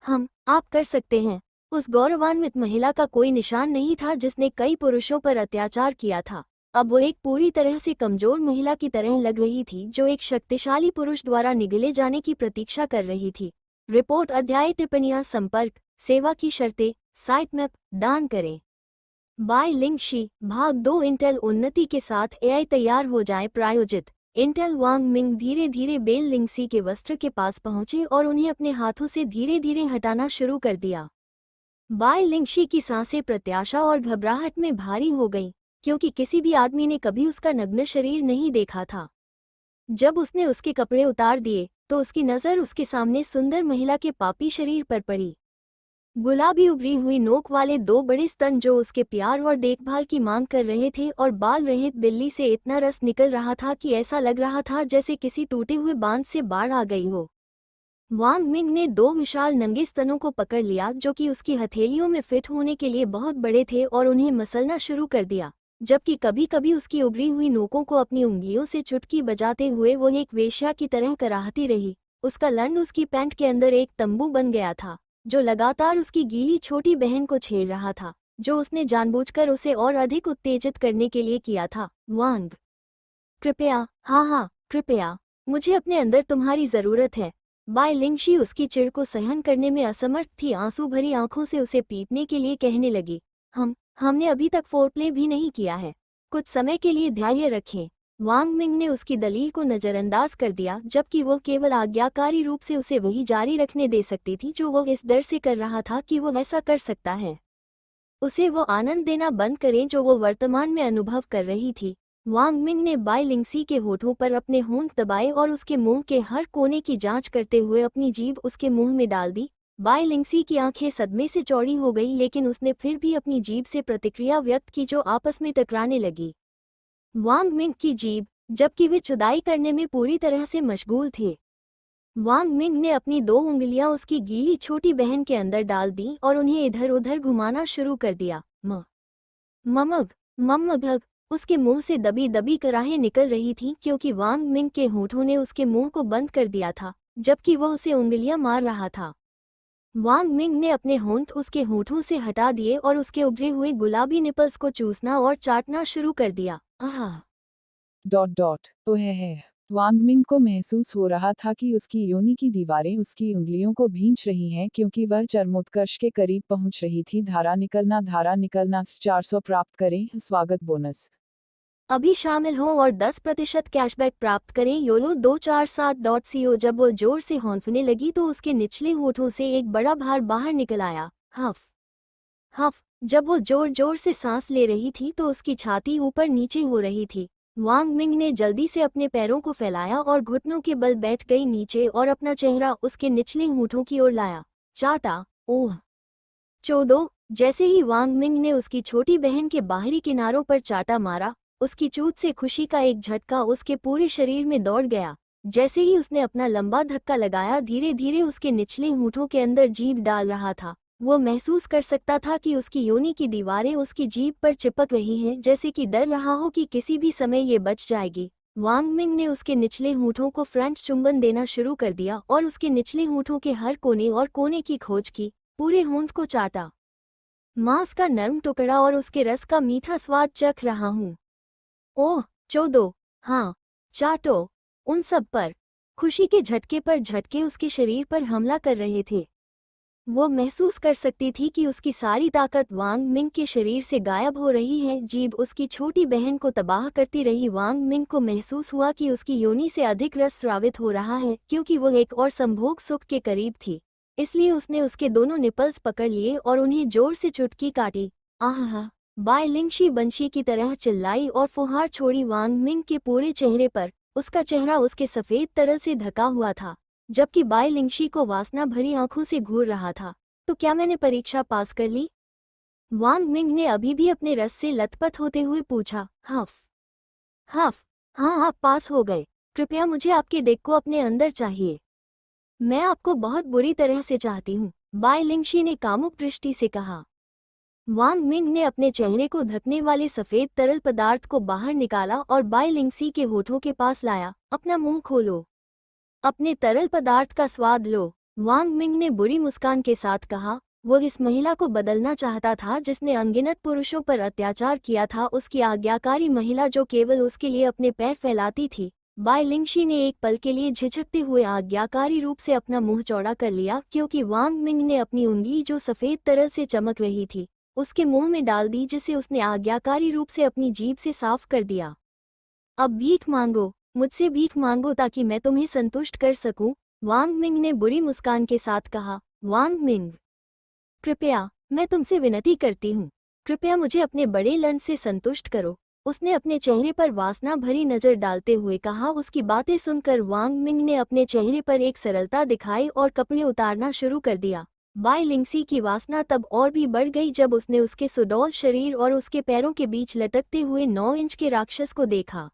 A: आप कर सकते हैं। उस गौरवान्वित महिला का कोई निशान नहीं था जिसने कई पुरुषों पर अत्याचार किया था। अब वो एक पूरी तरह से कमजोर महिला की तरह लग रही थी जो एक शक्तिशाली पुरुष द्वारा निगले जाने की प्रतीक्षा कर रही थी। रिपोर्ट, अध्याय, टिप्पणियां, संपर्क, सेवा की शर्तें, साइट मैप, दान करें। बाय लिंगशी, भाग 2। इंटेल उन्नति के साथ एआई तैयार हो जाए। प्रायोजित। इंटेल। वांग मिंग धीरे धीरे बेल लिंगसी के वस्त्र के पास पहुंचे और उन्हें अपने हाथों से धीरे धीरे हटाना शुरू कर दिया। बाय लिंगशी की सांसें प्रत्याशा और घबराहट में भारी हो गईं, क्योंकि किसी भी आदमी ने कभी उसका नग्न शरीर नहीं देखा था। जब उसने उसके कपड़े उतार दिए तो उसकी नज़र उसके सामने सुंदर महिला के पापी शरीर पर पड़ी। गुलाबी उभरी हुई नोक वाले दो बड़े स्तन जो उसके प्यार और देखभाल की मांग कर रहे थे और बाल रहित बिल्ली से इतना रस निकल रहा था कि ऐसा लग रहा था जैसे किसी टूटे हुए बांध से बाढ़ आ गई हो। वांग मिंग ने दो विशाल नंगे स्तनों को पकड़ लिया जो कि उसकी हथेलियों में फिट होने के लिए बहुत बड़े थे और उन्हें मसलना शुरू कर दिया, जबकि कभी कभी उसकी उभरी हुई नोकों को अपनी उंगलियों से चुटकी बजाते हुए वो एक वेश्या की तरह कराहती रही। उसका लंड उसकी पैंट के अंदर एक तंबू बन गया था जो लगातार उसकी गीली छोटी बहन को छेड़ रहा था, जो उसने जानबूझकर उसे और अधिक उत्तेजित करने के लिए किया था। वांग, कृपया, हाँ, कृपया, मुझे अपने अंदर तुम्हारी जरूरत है। बाई लिंगशी उसकी चिढ़ को सहन करने में असमर्थ थी। आंसू भरी आंखों से उसे पीटने के लिए कहने लगी, हमने अभी तक फोरप्ले भी नहीं किया है, कुछ समय के लिए धैर्य रखें। वांग मिंग ने उसकी दलील को नज़रअंदाज कर दिया, जबकि वो केवल आज्ञाकारी रूप से उसे वही जारी रखने दे सकती थी जो वो इस डर से कर रहा था कि वो ऐसा कर सकता है। उसे वो आनंद देना बंद करें जो वो वर्तमान में अनुभव कर रही थी। वांग मिंग ने बाई लिंगसी के होठों पर अपने होंठ दबाए और उसके मुंह के हर कोने की जांच करते हुए अपनी जीभ उसके मुंह में डाल दी। बाई लिंगसी की आंखें सदमे से चौड़ी हो गई, लेकिन उसने फिर भी अपनी जीभ से प्रतिक्रिया व्यक्त की जो आपस में टकराने लगी। वांग मिंग की जीभ, जबकि वे चुदाई करने में पूरी तरह से मशगूल थे। वांग मिंग ने अपनी 2 उंगलियां उसकी गीली छोटी बहन के अंदर डाल दी और उन्हें इधर उधर घुमाना शुरू कर दिया। ममग ममगग उसके मुंह से दबी दबी कराहें निकल रही थीं, क्योंकि वांग मिंग के होठों ने उसके मुंह को बंद कर दिया था, जबकि वह उसे उंगलियां मार रहा था। वांग मिंग ने अपने होंठ उसके होठों से हटा दिए और उसके उभरे हुए गुलाबी निपल्स को चूसना और चाटना शुरू कर दिया। आह!
B: ओह है। वांग मिंग को महसूस हो रहा था कि उसकी योनि की दीवारें उसकी उंगलियों को भींच रही हैं, क्योंकि वह चरमोत्कर्ष के करीब पहुंच रही थी। धारा निकलना 400 प्राप्त करें, स्वागत बोनस।
A: अभी शामिल हों और 10% कैशबैक प्राप्त करें। YOLO 247.co। जब वो जोर से हौंफने लगी तो उसके निचले होठों से एक बड़ा भार बाहर निकल आया। हफ हफ। जब वो जोर जोर से सांस ले रही थी तो उसकी छाती ऊपर नीचे हो रही थी। वांग मिंग ने जल्दी से अपने पैरों को फैलाया और घुटनों के बल बैठ गई नीचे और अपना चेहरा उसके निचले होठों की ओर लाया। चाटा। ओह! चोदो! जैसे ही वांग मिंग ने उसकी छोटी बहन के बाहरी किनारों पर चाटा मारा, उसकी चूत से खुशी का एक झटका उसके पूरे शरीर में दौड़ गया। जैसे ही उसने अपना लंबा धक्का लगाया, धीरे धीरे उसके निचले होठों के अंदर जीभ डाल रहा था। वो महसूस कर सकता था कि उसकी योनि की दीवारें उसकी जीभ पर चिपक रही हैं, जैसे कि डर रहा हो कि किसी भी समय ये बच जाएगी। वांग मिंग ने उसके निचले होठों को फ्रेंच चुंबन देना शुरू कर दिया और उसके निचले होठों के हर कोने और कोने की खोज की, पूरे होंठ को चाटा। मांस का नरम टुकड़ा और उसके रस का मीठा स्वाद चख रहा हूँ। ओह! चोदो! हाँ, चाटो! उन सब पर। खुशी के झटके पर झटके उसके शरीर पर हमला कर रहे थे। वो महसूस कर सकती थी कि उसकी सारी ताकत वांग मिंग के शरीर से गायब हो रही है। जीभ उसकी छोटी बहन को तबाह करती रही। वांग मिंग को महसूस हुआ कि उसकी योनि से अधिक रस स्रावित हो रहा है, क्योंकि वो एक और संभोग सुख के करीब थी। इसलिए उसने उसके दोनों निपल्स पकड़ लिए और उन्हें जोर से चुटकी काटी। आहा! बाई लिंगशी बंशी की तरह चिल्लाई और फुहार छोड़ी। वांग मिंग के पूरे चेहरे पर, उसका चेहरा उसके सफ़ेद तरल से ढका हुआ था, जबकि बाई लिंगशी को वासना भरी आंखों से घूर रहा था। तो क्या मैंने परीक्षा पास कर ली? वांग मिंग ने अभी भी अपने रस से लथपथ होते हुए पूछा। हफ हफ। हाँ, आप पास हो गए। कृपया मुझे आपके डेक को अपने अंदर चाहिए। मैं आपको बहुत बुरी तरह से चाहती हूँ, बाई लिंगशी ने कामुक दृष्टि से कहा। वांग मिंग ने अपने चेहरे को ढकने वाले सफेद तरल पदार्थ को बाहर निकाला और बाई लिंगसी के होठों के पास लाया। अपना मुंह खोलो, अपने तरल पदार्थ का स्वाद लो, वांग मिंग ने बुरी मुस्कान के साथ कहा। वो इस महिला को बदलना चाहता था जिसने अनगिनत पुरुषों पर अत्याचार किया था, उसकी आज्ञाकारी महिला जो केवल उसके लिए अपने पैर फैलाती थी। बाई लिंगशी ने एक पल के लिए झिझकते हुए आज्ञाकारी रूप से अपना मुंह चौड़ा कर लिया, क्योंकि वांग मिंग ने अपनी उंगली जो सफेद तरल से चमक रही थी उसके मुंह में डाल दी, जिसे उसने आज्ञाकारी रूप से अपनी जीभ से साफ कर दिया। अब भीख मांगो, मुझसे भीख मांगो ताकि मैं तुम्हें संतुष्ट कर सकूं, वांग मिंग ने बुरी मुस्कान के साथ कहा। वांग मिंग, कृपया, मैं तुमसे विनती करती हूँ, कृपया मुझे अपने बड़े लन से संतुष्ट करो, उसने अपने चेहरे पर वासना भरी नजर डालते हुए कहा। उसकी बातें सुनकर वांग मिंग ने अपने चेहरे पर एक सरलता दिखाई और कपड़े उतारना शुरू कर दिया। बाई लिंगसी की वासना तब और भी बढ़ गई जब उसने उसके सुडौल शरीर और उसके पैरों के बीच लटकते हुए 9 इंच के राक्षस को देखा।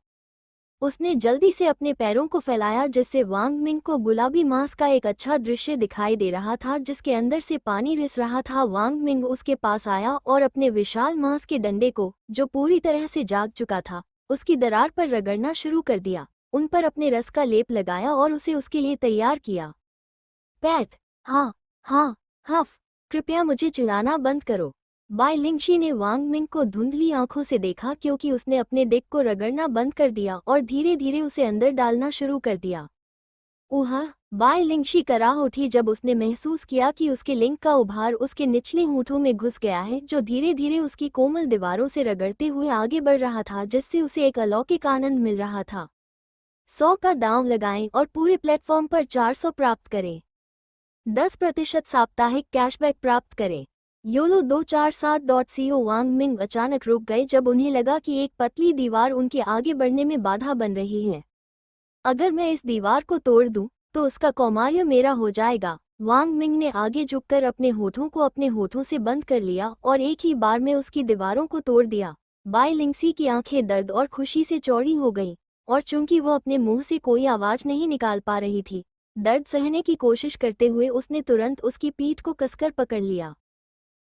A: उसने जल्दी से अपने पैरों को फैलाया, जिससे वांग मिंग को गुलाबी मांस का एक अच्छा दृश्य दिखाई दे रहा था जिसके अंदर से पानी रिस रहा था। वांग मिंग उसके पास आया और अपने विशाल मांस के डंडे को, जो पूरी तरह से जाग चुका था, उसकी दरार पर रगड़ना शुरू कर दिया, उन पर अपने रस का लेप लगाया और उसे उसके लिए तैयार किया। पैट, हाँ हाँ, हफ, कृपया मुझे चिढ़ाना बंद करो। बाई लिंगशी ने वांग मिंग को धुंधली आंखों से देखा, क्योंकि उसने अपने डिक को रगड़ना बंद कर दिया और धीरे धीरे उसे अंदर डालना शुरू कर दिया। ऊहा! बाई लिंगशी कराह उठी जब उसने महसूस किया कि उसके लिंग का उभार उसके निचले होठों में घुस गया है, जो धीरे धीरे उसकी कोमल दीवारों से रगड़ते हुए आगे बढ़ रहा था, जिससे उसे एक अलौकिक आनंद मिल रहा था। 100 का दांव लगाएं और पूरे प्लेटफॉर्म पर 400 प्राप्त करें। 10% साप्ताहिक कैशबैक प्राप्त करें। YOLO 247.co। वांग मिंग अचानक रुक गए जब उन्हें लगा कि एक पतली दीवार उनके आगे बढ़ने में बाधा बन रही है। अगर मैं इस दीवार को तोड़ दूं, तो उसका कौमार्य मेरा हो जाएगा। वांग मिंग ने आगे झुककर अपने होठों को अपने होठों से बंद कर लिया और एक ही बार में उसकी दीवारों को तोड़ दिया। बाई लिंगसी की आंखें दर्द और खुशी से चौड़ी हो गईं, और चूंकि वह अपने मुंह से कोई आवाज नहीं निकाल पा रही थी, दर्द सहने की कोशिश करते हुए उसने तुरंत उसकी पीठ को कसकर पकड़ लिया।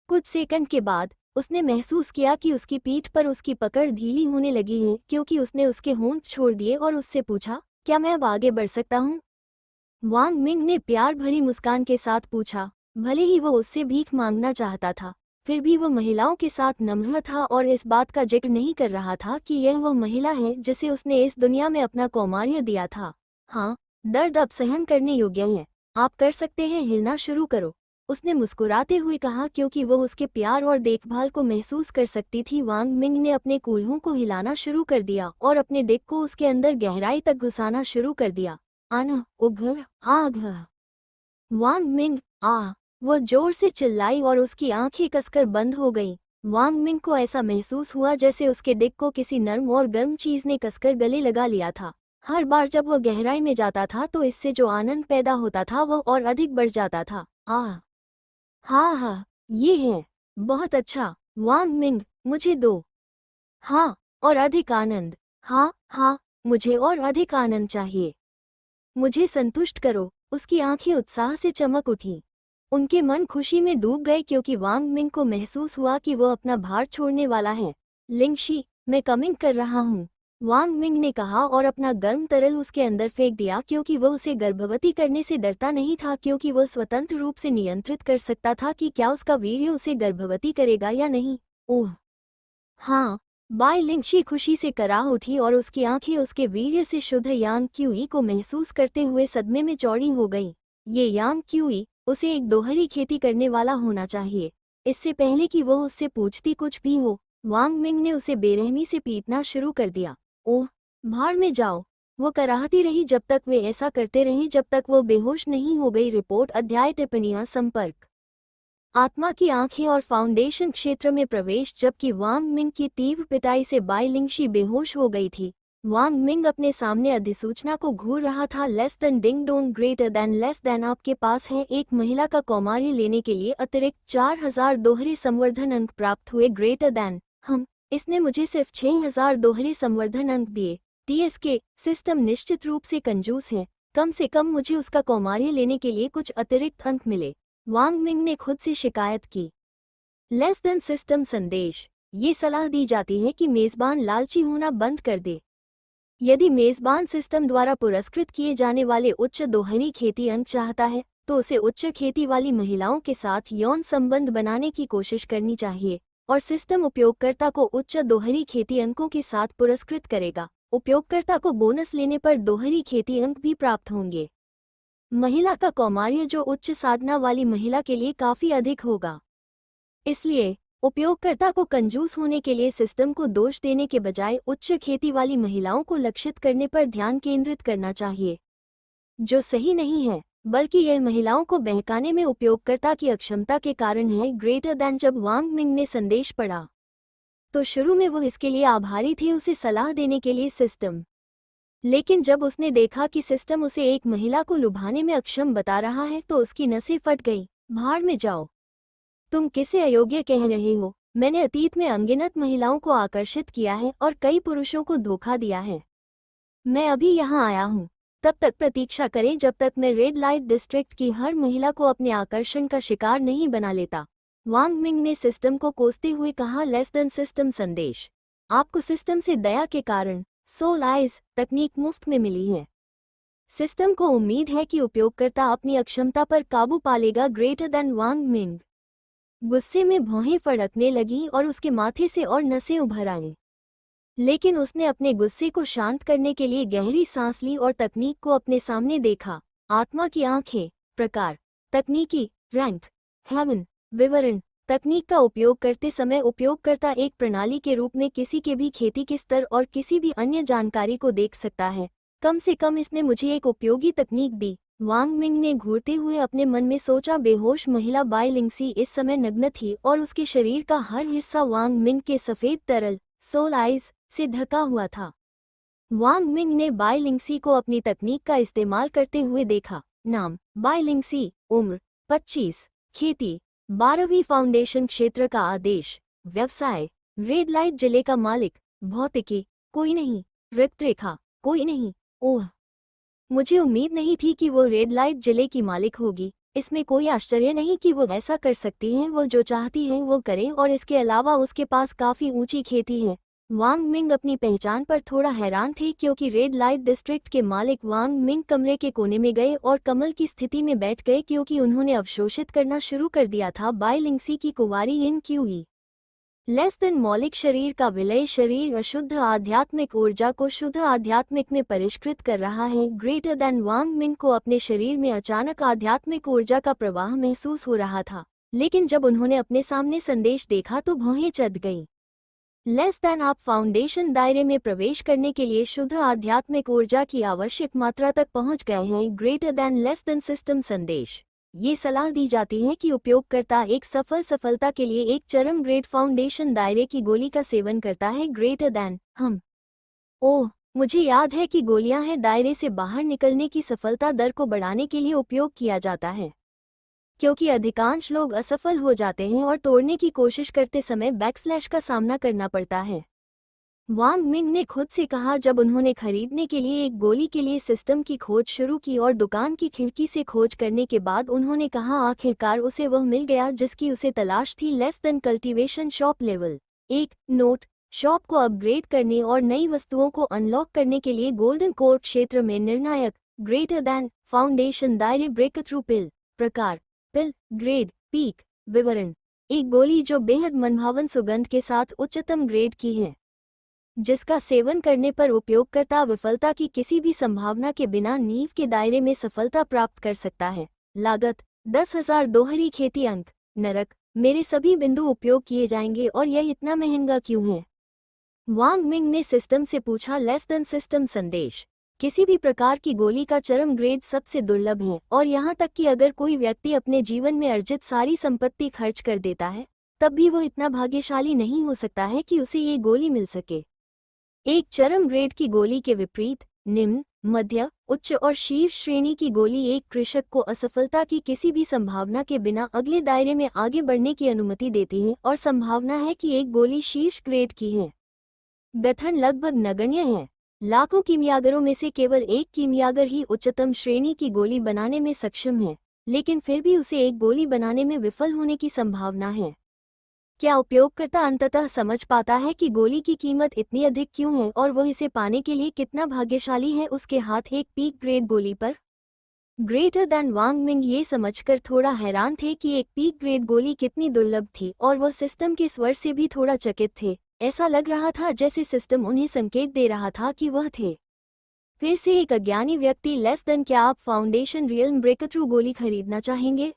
A: कुछ सेकंड के बाद उसने महसूस किया कि उसकी पीठ पर उसकी पकड़ ढीली होने लगी है, क्योंकि उसने उसके होंठ छोड़ दिए और उससे पूछा, क्या मैं अब आगे बढ़ सकता हूँ? वांग मिंग ने प्यार भरी मुस्कान के साथ पूछा। भले ही वह उससे भीख मांगना चाहता था, फिर भी वह महिलाओं के साथ नम्र था और इस बात का जिक्र नहीं कर रहा था कि यह वह महिला है जिसे उसने इस दुनिया में अपना कौमार्य दिया था। हाँ, दर्द अब सहन करने योग्य है। आप कर सकते हैं, हिलना शुरू करो, उसने मुस्कुराते हुए कहा, क्योंकि वह उसके प्यार और देखभाल को महसूस कर सकती थी। वांग मिंग ने अपने कूल्हों को हिलाना शुरू कर दिया और अपने डिक को उसके अंदर गहराई तक घुसाना शुरू कर दिया। आना, उघर, आघ। वांग मिंग, आ। वह जोर से चिल्लाई और उसकी आंखें कसकर बंद हो गईं। वांग मिंग को ऐसा महसूस हुआ जैसे उसके डिक को किसी नर्म और गर्म चीज ने कसकर गले लगा लिया था। हर बार जब वह गहराई में जाता था तो इससे जो आनंद पैदा होता था वह और अधिक बढ़ जाता था। हाँ हाँ, ये है। बहुत अच्छा। वांग मिंग, मुझे दो। हाँ, और अधिक आनंद। हाँ हाँ, मुझे और अधिक आनंद चाहिए। मुझे संतुष्ट करो। उसकी आंखें उत्साह से चमक उठीं। उनके मन खुशी में डूब गए, क्योंकि वांग मिंग को महसूस हुआ कि वह अपना भार छोड़ने वाला है। लिंगशी, मैं कमिंग कर रहा हूँ, वांग मिंग ने कहा और अपना गर्म तरल उसके अंदर फेंक दिया, क्योंकि वह उसे गर्भवती करने से डरता नहीं था, क्योंकि वह स्वतंत्र रूप से नियंत्रित कर सकता था कि क्या उसका वीर्य उसे गर्भवती करेगा या नहीं। ओह हाँ, बाई लिंगशी खुशी से कराह उठी और उसकी आंखें उसके वीर्य से शुद्ध यांग क्यूई को महसूस करते हुए सदमे में चौड़ी हो गईं। ये यांग क्यूई उसे एक दोहरी खेती करने वाला होना चाहिए। इससे पहले कि वह उससे पूछती कुछ भी हो, वांग मिंग ने उसे बेरहमी से पीटना शुरू कर दिया। ओह, भाड़ में जाओ, वो कराहती रही जब तक वे ऐसा करते रहे जब तक वो बेहोश नहीं हो गई। रिपोर्ट अध्याय टिप्पणियां संपर्क आत्मा की आंखें और फाउंडेशन क्षेत्र में प्रवेश। जबकि वांग मिंग की तीव्र पिटाई से बाई लिंगशी बेहोश हो गई थी, वांग मिंग अपने सामने अधिसूचना को घूर रहा था। Less than ding dong, greater than less than. आपके पास है एक महिला का कौमार्य लेने के लिए अतिरिक्त 4000 दोहरे संवर्धन अंक प्राप्त हुए। ग्रेटर देन इसने मुझे सिर्फ 6000 दोहरे संवर्धन अंक दिए। टीएसके सिस्टम निश्चित रूप से कंजूस है, कम से कम मुझे उसका कौमार्य लेने के लिए कुछ अतिरिक्त अंक मिले, वांग मिंग ने खुद से शिकायत की। लेस देन सिस्टम संदेश, ये सलाह दी जाती है कि मेजबान लालची होना बंद कर दे। यदि मेजबान सिस्टम द्वारा पुरस्कृत किए जाने वाले उच्च दोहरी खेती अंक चाहता है, तो उसे उच्च खेती वाली महिलाओं के साथ यौन संबंध बनाने की कोशिश करनी चाहिए, और सिस्टम उपयोगकर्ता को उच्च दोहरी खेती अंकों के साथ पुरस्कृत करेगा। उपयोगकर्ता को बोनस लेने पर दोहरी खेती अंक भी प्राप्त होंगे। महिला का कौमार्य जो उच्च साधना वाली महिला के लिए काफी अधिक होगा। इसलिए उपयोगकर्ता को कंजूस होने के लिए सिस्टम को दोष देने के बजाय उच्च खेती वाली महिलाओं को लक्षित करने पर ध्यान केंद्रित करना चाहिए, जो सही नहीं है, बल्कि यह महिलाओं को बहकाने में उपयोगकर्ता की अक्षमता के कारण है। ग्रेटर देन जब वांग मिंग ने संदेश पढ़ा, तो शुरू में वो इसके लिए आभारी थे, उसे सलाह देने के लिए सिस्टम। लेकिन जब उसने देखा कि सिस्टम उसे एक महिला को लुभाने में अक्षम बता रहा है, तो उसकी नसें फट गईं। भाड़ में जाओ, तुम किसे अयोग्य कह रहे हो? मैंने अतीत में अनगिनत महिलाओं को आकर्षित किया है और कई पुरुषों को धोखा दिया है। मैं अभी यहाँ आया हूँ। तब तक प्रतीक्षा करें जब तक मैं रेड लाइट डिस्ट्रिक्ट की हर महिला को अपने आकर्षण का शिकार नहीं बना लेता, वांग मिंग ने सिस्टम को कोसते हुए कहा। लेस देन सिस्टम संदेश, आपको सिस्टम से दया के कारण सोल आइज तकनीक मुफ्त में मिली है। सिस्टम को उम्मीद है कि उपयोगकर्ता अपनी अक्षमता पर काबू पा लेगा। ग्रेटर देन वांग मिंग गुस्से में भौहें फड़कने लगीं और उसके माथे से और नसें उभर आईं। लेकिन उसने अपने गुस्से को शांत करने के लिए गहरी सांस ली और तकनीक को अपने सामने देखा। आत्मा की आंखें। प्रकार, तकनीकी, रैंक, हेवन, विवरण। तकनीक का उपयोग करते समय उपयोगकर्ता एक प्रणाली के रूप में किसी के भी खेती के स्तर और किसी भी अन्य जानकारी को देख सकता है। कम से कम इसने मुझे एक उपयोगी तकनीक दी, वांग मिंग ने घूरते हुए अपने मन में सोचा। बेहोश महिला बाई लिंगसी इस समय नग्न थी और उसके शरीर का हर हिस्सा वांग मिंग के सफेद तरल सोल आइज से ढका हुआ था। वांग मिंग ने बाई लिंगसी को अपनी तकनीक का इस्तेमाल करते हुए देखा। नाम, बाई लिंगसी, उम्र 25, खेती 12वीं, फाउंडेशन क्षेत्र का आदेश, व्यवसाय रेड लाइट जिले का मालिक, भौतिकी कोई नहीं, रिक्त रेखा कोई नहीं। ओह, मुझे उम्मीद नहीं थी कि वो रेड लाइट जिले की मालिक होगी। इसमें कोई आश्चर्य नहीं कि वो ऐसा कर सकती हैं, वो जो चाहती हैं वो करें, और इसके अलावा उसके पास काफ़ी ऊंची खेती है। वांग मिंग अपनी पहचान पर थोड़ा हैरान थे क्योंकि रेड लाइट डिस्ट्रिक्ट के मालिक वांग मिंग कमरे के कोने में गए और कमल की स्थिति में बैठ गए क्योंकि उन्होंने अवशोषित करना शुरू कर दिया था। बाई लिंगसी की कुंवारी इन क्यूई लेस देन मौलिक शरीर का विलय शरीर अशुद्ध आध्यात्मिक ऊर्जा को शुद्ध आध्यात्मिक में परिष्कृत कर रहा है। ग्रेटर देन वांग मिंग को अपने शरीर में अचानक आध्यात्मिक ऊर्जा का प्रवाह महसूस हो रहा था, लेकिन जब उन्होंने अपने सामने संदेश देखा तो भौहें चढ़ गईं। लेस देन, आप फाउंडेशन दायरे में प्रवेश करने के लिए शुद्ध आध्यात्मिक ऊर्जा की आवश्यक मात्रा तक पहुंच गए हैं। Greater than less than system संदेश। ये सलाह दी जाती है कि उपयोगकर्ता एक सफलता के लिए एक चरम ग्रेड फाउंडेशन दायरे की गोली का सेवन करता है। ग्रेटर देन, हम। ओह, मुझे याद है कि गोलियां हैं दायरे से बाहर निकलने की सफलता दर को बढ़ाने के लिए उपयोग किया जाता है, क्योंकि अधिकांश लोग असफल हो जाते हैं और तोड़ने की कोशिश करते समय बैकस्लैश का सामना करना पड़ता है। वांग मिंग ने खुद से कहा जब उन्होंने खरीदने के लिए एक गोली के लिए सिस्टम की खोज शुरू की और दुकान की खिड़की से खोज करने के बाद उन्होंने कहा आखिरकार उसे वह मिल गया जिसकी उसे तलाश थी। Less than cultivation shop level 1 note, shop को अपग्रेड करने और नई वस्तुओं को अनलॉक करने के लिए गोल्डन कोर क्षेत्र में निर्णायक। ग्रेटर देन फाउंडेशन दायरे ब्रेकथ्रू पिल। प्रकार, पिल, ग्रेड, पीक, विवरण। एक गोली जो बेहद मनभावन सुगंध के साथ उच्चतम ग्रेड की है, जिसका सेवन करने पर उपयोगकर्ता विफलता की किसी भी संभावना के बिना नींव के दायरे में सफलता प्राप्त कर सकता है। लागत 10,000। दोहरी खेती अंक, नरक, मेरे सभी बिंदु उपयोग किए जाएंगे और यह इतना महंगा क्यों है? वांग मिंग ने सिस्टम से पूछा। लेस देन सिस्टम संदेश। किसी भी प्रकार की गोली का चरम ग्रेड सबसे दुर्लभ है, और यहाँ तक कि अगर कोई व्यक्ति अपने जीवन में अर्जित सारी संपत्ति खर्च कर देता है, तब भी वो इतना भाग्यशाली नहीं हो सकता है कि उसे ये गोली मिल सके। एक चरम ग्रेड की गोली के विपरीत, निम्न, मध्य, उच्च और शीर्ष श्रेणी की गोली एक कृषक को असफलता की किसी भी संभावना के बिना अगले दायरे में आगे बढ़ने की अनुमति देती है, और संभावना है कि एक गोली शीर्ष ग्रेड की है। गठन लगभग नगण्य है। लाखों कीमियागरों में से केवल एक कीमियागर ही उच्चतम श्रेणी की गोली बनाने में सक्षम है, लेकिन फिर भी उसे एक गोली बनाने में विफल होने की संभावना है। क्या उपयोगकर्ता अंततः समझ पाता है कि गोली की कीमत इतनी अधिक क्यों है और वह इसे पाने के लिए कितना भाग्यशाली है? उसके हाथ एक पीक ग्रेड गोली पर। ग्रेटर देन वांग मिंग ये समझकर थोड़ा हैरान थे कि एक पीक ग्रेड गोली कितनी दुर्लभ थी, और वह सिस्टम के स्वर से भी थोड़ा चकित थे। ऐसा लग रहा था जैसे सिस्टम उन्हें संकेत दे रहा था कि वह थे। फिर से एक अज्ञानी व्यक्ति। लेस देन, क्या आप फाउंडेशन रियल्म ब्रेकथ्रू गोली खरीदना चाहेंगे?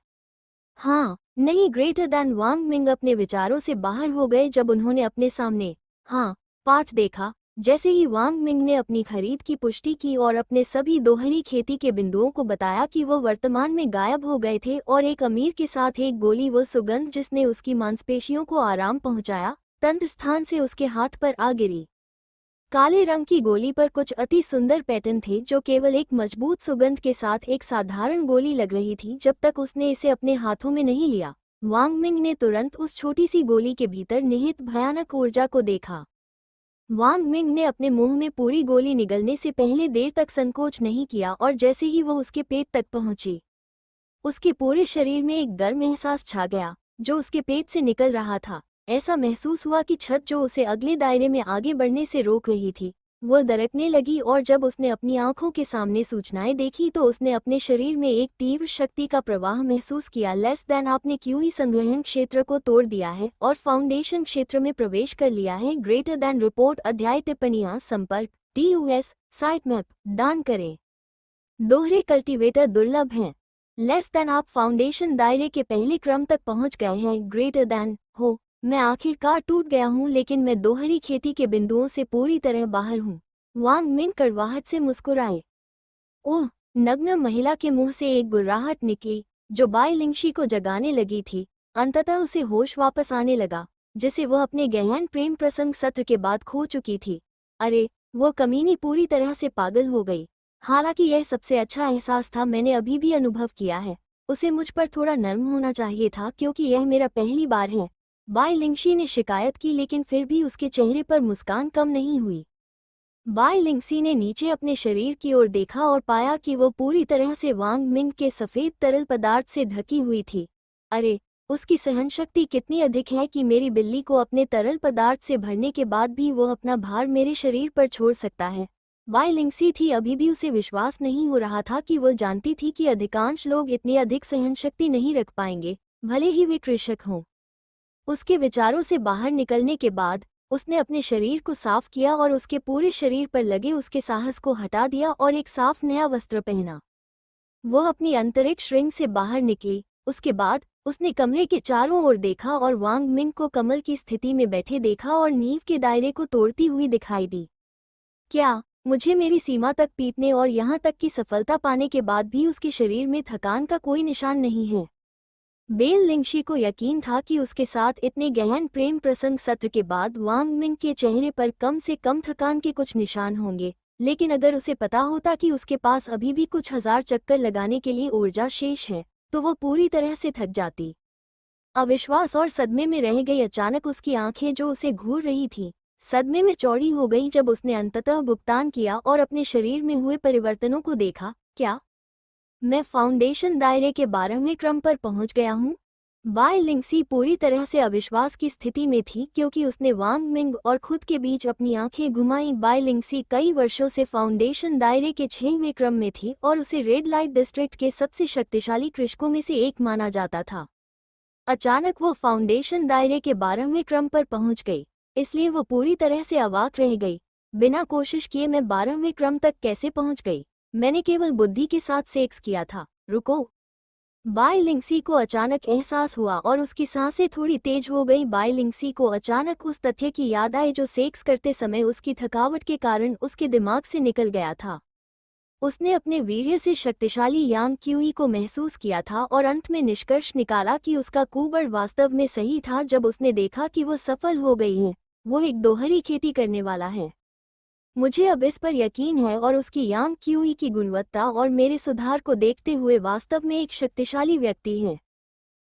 A: हाँ, नहीं। ग्रेटर देन वांग मिंग अपने विचारों से बाहर हो गए जब उन्होंने अपने सामने हाँ पाठ देखा। जैसे ही वांग मिंग ने अपनी खरीद की पुष्टि की और अपने सभी दोहरी खेती के बिंदुओं को बताया कि वो वर्तमान में गायब हो गए थे, और एक अमीर के साथ एक गोली, वो सुगंध जिसने उसकी मांसपेशियों को आराम पहुंचाया, तंत्र स्थान से उसके हाथ पर आ गिरी। काले रंग की गोली पर कुछ अति सुंदर पैटर्न थे जो केवल एक मजबूत सुगंध के साथ एक साधारण गोली लग रही थी जब तक उसने इसे अपने हाथों में नहीं लिया। वांग मिंग ने तुरंत उस छोटी सी गोली के भीतर निहित भयानक ऊर्जा को देखा। वांग मिंग ने अपने मुंह में पूरी गोली निगलने से पहले देर तक संकोच नहीं किया, और जैसे ही वह उसके पेट तक पहुंची, उसके पूरे शरीर में एक गर्म एहसास छा गया जो उसके पेट से निकल रहा था। ऐसा महसूस हुआ कि छत जो उसे अगले दायरे में आगे बढ़ने से रोक रही थी, वह दरकने लगी, और जब उसने अपनी आंखों के सामने सूचनाएं देखी तो उसने अपने शरीर में एक तीव्र शक्ति का प्रवाह महसूस किया। लेस देन, आपने क्यों ही संग्रहण क्षेत्र को तोड़ दिया है और फाउंडेशन क्षेत्र में प्रवेश कर लिया है। ग्रेटर देन रिपोर्ट, अध्याय, टिप्पणियां, संपर्क, TUS, साइट मैप, दान करें। दोहरे कल्टीवेटर दुर्लभ हैं। लेस देन आप फाउंडेशन दायरे के पहले क्रम तक पहुंच गए हैं। ग्रेटर देन हो, मैं आखिरकार टूट गया हूं, लेकिन मैं दोहरी खेती के बिंदुओं से पूरी तरह बाहर हूं। वांग मिंग कड़वाहट से मुस्कुराए। ओह! नग्न महिला के मुंह से एक गुर्राहट निकली, जो बाई लिंगशी को जगाने लगी थी। अंततः उसे होश वापस आने लगा, जिसे वह अपने गहन प्रेम प्रसंग सत्र के बाद खो चुकी थी। अरे, वो कमीनी पूरी तरह से पागल हो गई। हालांकि यह सबसे अच्छा एहसास था मैंने अभी भी अनुभव किया है। उसे मुझ पर थोड़ा नर्म होना चाहिए था, क्योंकि यह मेरा पहली बार है। बाई लिंगशी ने शिकायत की, लेकिन फिर भी उसके चेहरे पर मुस्कान कम नहीं हुई। बाई लिंगसी ने नीचे अपने शरीर की ओर देखा और पाया कि वो पूरी तरह से वांग मिंग के सफेद तरल पदार्थ से ढकी हुई थी। अरे, उसकी सहनशक्ति कितनी अधिक है कि मेरी बिल्ली को अपने तरल पदार्थ से भरने के बाद भी वो अपना भार मेरे शरीर पर छोड़ सकता है। बाई लिंगसी थी, अभी भी उसे विश्वास नहीं हो रहा था कि वो जानती थी कि अधिकांश लोग इतनी अधिक सहनशक्ति नहीं रख पाएंगे, भले ही वे कृषक हों। उसके विचारों से बाहर निकलने के बाद उसने अपने शरीर को साफ किया और उसके पूरे शरीर पर लगे उसके साहस को हटा दिया और एक साफ नया वस्त्र पहना। वह अपनी अंतरिक्ष रिंग से बाहर निकली। उसके बाद उसने कमरे के चारों ओर देखा और वांग मिंग को कमल की स्थिति में बैठे देखा और नींव के दायरे को तोड़ती हुई दिखाई दी। क्या मुझे मेरी सीमा तक पीटने और यहाँ तक कि सफलता पाने के बाद भी उसके शरीर में थकान का कोई निशान नहीं है? बेल लिंगशी को यकीन था कि उसके साथ इतने गहन प्रेम प्रसंग सत्र के बाद वांग मिंग के चेहरे पर कम से कम थकान के कुछ निशान होंगे, लेकिन अगर उसे पता होता कि उसके पास अभी भी कुछ हजार चक्कर लगाने के लिए ऊर्जा शेष है, तो वो पूरी तरह से थक जाती। अविश्वास और सदमे में रह गई। अचानक उसकी आंखें जो उसे घूर रही थीं, सदमे में चौड़ी हो गईं जब उसने अंततः भुगतान किया और अपने शरीर में हुए परिवर्तनों को देखा। क्या मैं फाउंडेशन दायरे के 12वें क्रम पर पहुंच गया हूं? बाई लिंगसी पूरी तरह से अविश्वास की स्थिति में थी, क्योंकि उसने वांग मिंग और खुद के बीच अपनी आंखें घुमाईं। बाई लिंगसी कई वर्षों से फाउंडेशन दायरे के 6वें क्रम में थी और उसे रेड लाइट डिस्ट्रिक्ट के सबसे शक्तिशाली कृषकों में से एक माना जाता था। अचानक वो फाउंडेशन दायरे के 12वें क्रम पर पहुंच गई, इसलिए वो पूरी तरह से अवाक रह गई। बिना कोशिश किए मैं 12वें क्रम तक कैसे पहुंच गई? मैंने केवल बुद्धि के साथ सेक्स किया था। रुको! बाई लिंगसी को अचानक एहसास हुआ और उसकी सांसें थोड़ी तेज हो गई। बाई लिंगसी को अचानक उस तथ्य की याद आई जो सेक्स करते समय उसकी थकावट के कारण उसके दिमाग से निकल गया था। उसने अपने वीर्य से शक्तिशाली यांग क्यूई को महसूस किया था और अंत में निष्कर्ष निकाला कि उसका कुबड़ वास्तव में सही था। जब उसने देखा कि वो सफल हो गई है, वो एक दोहरी खेती करने वाला है। मुझे अब इस पर यकीन है और उसकी यांग क्यूई की गुणवत्ता और मेरे सुधार को देखते हुए वास्तव में एक शक्तिशाली व्यक्ति है,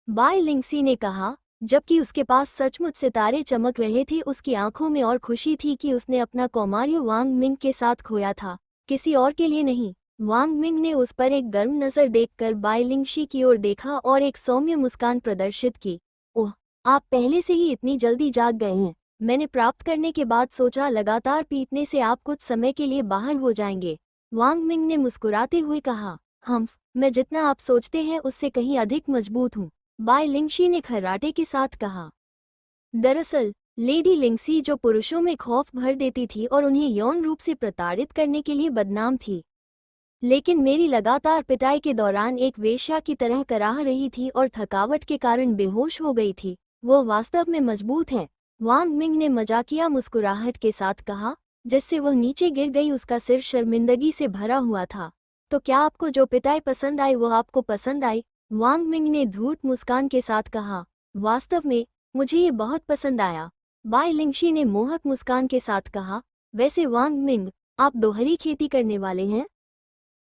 A: बाई लिंगसी ने कहा, जबकि उसके पास सचमुच सितारे चमक रहे थे। उसकी आंखों में और खुशी थी कि उसने अपना कौमार्य वांग मिंग के साथ खोया था, किसी और के लिए नहीं। वांग मिंग ने उस पर एक गर्म नजर देखकर बाई लिंगशी की ओर देखा और एक सौम्य मुस्कान प्रदर्शित की। ओह, आप पहले से ही इतनी जल्दी जाग गए हैं। मैंने प्राप्त करने के बाद सोचा लगातार पीटने से आप कुछ समय के लिए बाहर हो जाएंगे। वांग मिंग ने मुस्कुराते हुए कहा, मैं जितना आप सोचते हैं उससे कहीं अधिक मजबूत हूँ, बाई लिंगशी ने खर्राटे के साथ कहा। दरअसल लेडी लिंगसी जो पुरुषों में खौफ भर देती थी और उन्हें यौन रूप से प्रताड़ित करने के लिए बदनाम थी, लेकिन मेरी लगातार पिटाई के दौरान एक वेश्या की तरह कराह रही थी और थकावट के कारण बेहोश हो गई थी, वो वास्तव में मजबूत है, वांग मिंग ने मजाकिया मुस्कुराहट के साथ कहा, जिससे वह नीचे गिर गई। उसका सिर शर्मिंदगी से भरा हुआ था। तो क्या आपको जो पिटाई पसंद आई वो आपको पसंद आई? वांग मिंग ने धूर्त मुस्कान के साथ कहा, वास्तव में मुझे ये बहुत पसंद आया, बाई लिंगशी ने मोहक मुस्कान के साथ कहा। वैसे वांग मिंग, आप दोहरी खेती करने वाले हैं?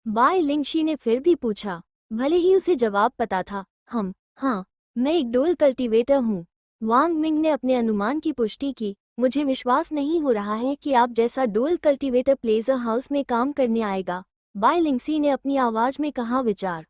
A: बाई लिंगशी ने फिर भी पूछा, भले ही उसे जवाब पता था। हाँ, मैं एक डुअल कल्टीवेटर हूँ, वांग मिंग ने अपने अनुमान की पुष्टि की। मुझे विश्वास नहीं हो रहा है कि आप जैसा डुअल कल्टीवेटर प्लेजर हाउस में काम करने आएगा, बाई लिंगसी ने अपनी आवाज में कहा। विचार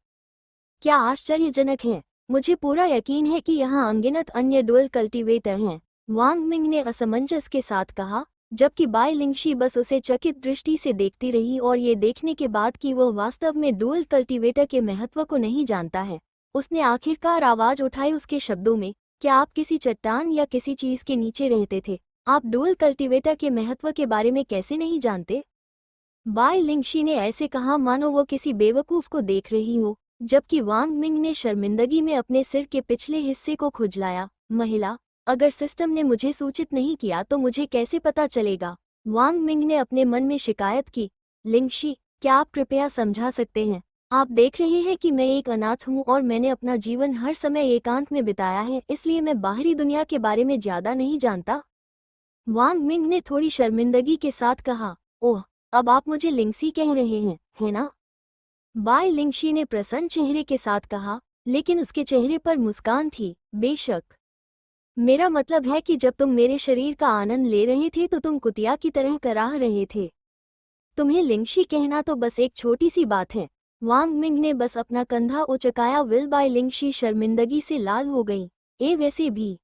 A: क्या आश्चर्यजनक है। मुझे पूरा यकीन है कि यहाँ अनगिनत अन्य डुअल कल्टीवेटर हैं, वांग मिंग ने असमंजस के साथ कहा, जबकि बाई लिंगशी बस उसे चकित दृष्टि से देखती रही और ये देखने के बाद कि वह वास्तव में डुअल कल्टीवेटर के महत्व को नहीं जानता है, उसने आखिरकार आवाज उठाई उसके शब्दों में, क्या आप किसी चट्टान या किसी चीज के नीचे रहते थे? आप डुअल कल्टीवेटर के महत्व के बारे में कैसे नहीं जानते? बाई लिंगशी ने ऐसे कहा मानो वो किसी बेवकूफ को देख रही हो, जबकि वांग मिंग ने शर्मिंदगी में अपने सिर के पिछले हिस्से को खुजलाया। महिला, अगर सिस्टम ने मुझे सूचित नहीं किया तो मुझे कैसे पता चलेगा? वांग मिंग ने अपने मन में शिकायत की। लिंगशी, क्या आप कृपया समझा सकते हैं? आप देख रहे हैं कि मैं एक अनाथ हूँ और मैंने अपना जीवन हर समय एकांत में बिताया है, इसलिए मैं बाहरी दुनिया के बारे में ज्यादा नहीं जानता। वांग मिंग ने थोड़ी शर्मिंदगी के साथ कहा। ओह, अब आप मुझे लिंगसी कह रहे हैं, है ना? बाई लिंगशी ने प्रसन्न चेहरे के साथ कहा, लेकिन उसके चेहरे पर मुस्कान थी। बेशक, मेरा मतलब है कि जब तुम मेरे शरीर का आनंद ले रहे थे तो तुम कुतिया की तरह कराह रहे थे। तुम्हें लिंगशी कहना तो बस एक छोटी सी बात है। वांग मिंग ने बस अपना कंधा उचकाया। विल बाई लिंगशी शर्मिंदगी से लाल हो गई। वैसे भी,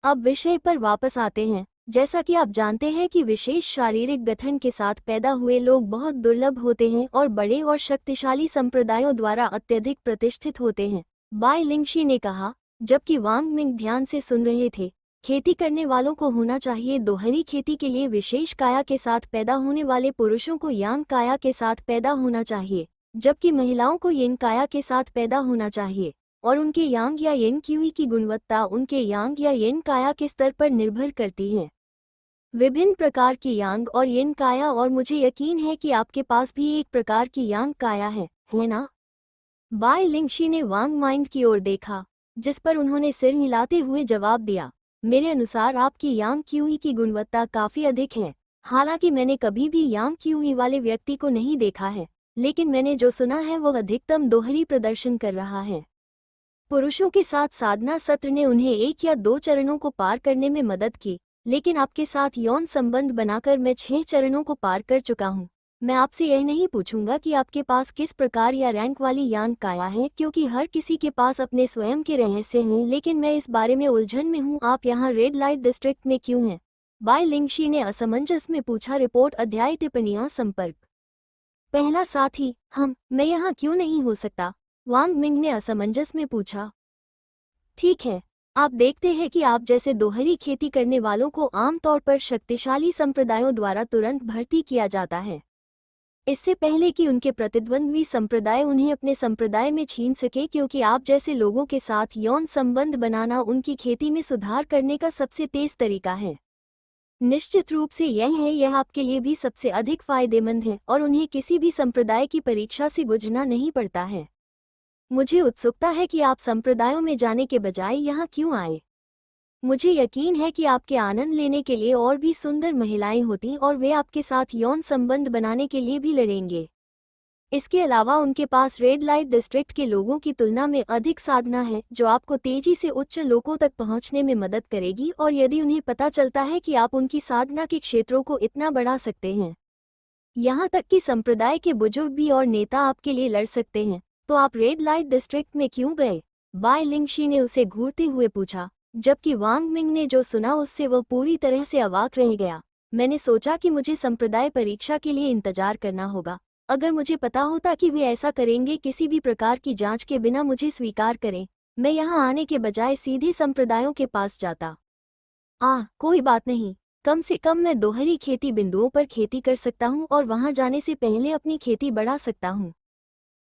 A: अब विषय पर वापस आते हैं। जैसा कि आप जानते हैं कि विशेष शारीरिक गठन के साथ पैदा हुए लोग बहुत दुर्लभ होते हैं और बड़े और शक्तिशाली संप्रदायों द्वारा अत्यधिक प्रतिष्ठित होते हैं, बाई लिंगशी ने कहा, जबकि वांग मिंग ध्यान से सुन रहे थे। खेती करने वालों को होना चाहिए दोहरी खेती के लिए विशेष काया के साथ पैदा होने वाले पुरुषों को यांग काया के साथ पैदा होना चाहिए, जबकि महिलाओं को यिन काया के साथ पैदा होना चाहिए, और उनके यांग या येन क्यूई की गुणवत्ता उनके यांग या येन काया के स्तर पर निर्भर करती है। विभिन्न प्रकार की यांग और येन काया, और मुझे यकीन है कि आपके पास भी एक प्रकार की यांग काया है ना? बाई लिंगशी ने वांग माइंड की ओर देखा, जिस पर उन्होंने सिर हिलाते हुए जवाब दिया, मेरे अनुसार आपकी यांग क्यूई की गुणवत्ता काफी अधिक है। हालांकि मैंने कभी भी यांग क्यूई वाले व्यक्ति को नहीं देखा है, लेकिन मैंने जो सुना है वह अधिकतम दोहरी प्रदर्शन कर रहा है। पुरुषों के साथ साधना सत्र ने उन्हें 1 या 2 चरणों को पार करने में मदद की, लेकिन आपके साथ यौन संबंध बनाकर मैं 6 चरणों को पार कर चुका हूँ। मैं आपसे यह नहीं पूछूंगा कि आपके पास किस प्रकार या रैंक वाली यांग काया है, क्योंकि हर किसी के पास अपने स्वयं के रहस्य हैं, लेकिन मैं इस बारे में उलझन में हूँ। आप यहाँ रेड लाइट डिस्ट्रिक्ट में क्यों हैं? बाई लिंगशी ने असमंजस में पूछा। रिपोर्ट अध्याय टिप्पणियाँ संपर्क। पहला साथी, मैं यहाँ क्यों नहीं हो सकता? वांग मिंग ने असमंजस में पूछा। ठीक है, आप देखते हैं कि आप जैसे दोहरी खेती करने वालों को आमतौर पर शक्तिशाली संप्रदायों द्वारा तुरंत भर्ती किया जाता है, इससे पहले कि उनके प्रतिद्वंद्वी संप्रदाय उन्हें अपने संप्रदाय में छीन सके, क्योंकि आप जैसे लोगों के साथ यौन संबंध बनाना उनकी खेती में सुधार करने का सबसे तेज तरीका है। निश्चित रूप से यह आपके लिए भी सबसे अधिक फायदेमंद है, और उन्हें किसी भी संप्रदाय की परीक्षा से गुजरना नहीं पड़ता है। मुझे उत्सुकता है कि आप संप्रदायों में जाने के बजाय यहाँ क्यों आए। मुझे यकीन है कि आपके आनंद लेने के लिए और भी सुंदर महिलाएं होती और वे आपके साथ यौन संबंध बनाने के लिए भी लड़ेंगे। इसके अलावा उनके पास रेड लाइट डिस्ट्रिक्ट के लोगों की तुलना में अधिक साधना है, जो आपको तेजी से उच्च लोकों तक पहुंचने में मदद करेगी, और यदि उन्हें पता चलता है कि आप उनकी साधना के क्षेत्रों को इतना बढ़ा सकते हैं, यहाँ तक कि संप्रदाय के बुजुर्ग भी और नेता आपके लिए लड़ सकते हैं, तो आप रेड लाइट डिस्ट्रिक्ट में क्यों गए? बाई लिंगशी ने उसे घूरते हुए पूछा, जबकि वांग मिंग ने जो सुना उससे वह पूरी तरह से अवाक रह गया। मैंने सोचा कि मुझे संप्रदाय परीक्षा के लिए इंतजार करना होगा। अगर मुझे पता होता कि वे ऐसा करेंगे, किसी भी प्रकार की जांच के बिना मुझे स्वीकार करें, मैं यहाँ आने के बजाय सीधे संप्रदायों के पास जाता। कोई बात नहीं, कम से कम मैं दोहरी खेती बिंदुओं पर खेती कर सकता हूँ और वहाँ जाने से पहले अपनी खेती बढ़ा सकता हूँ।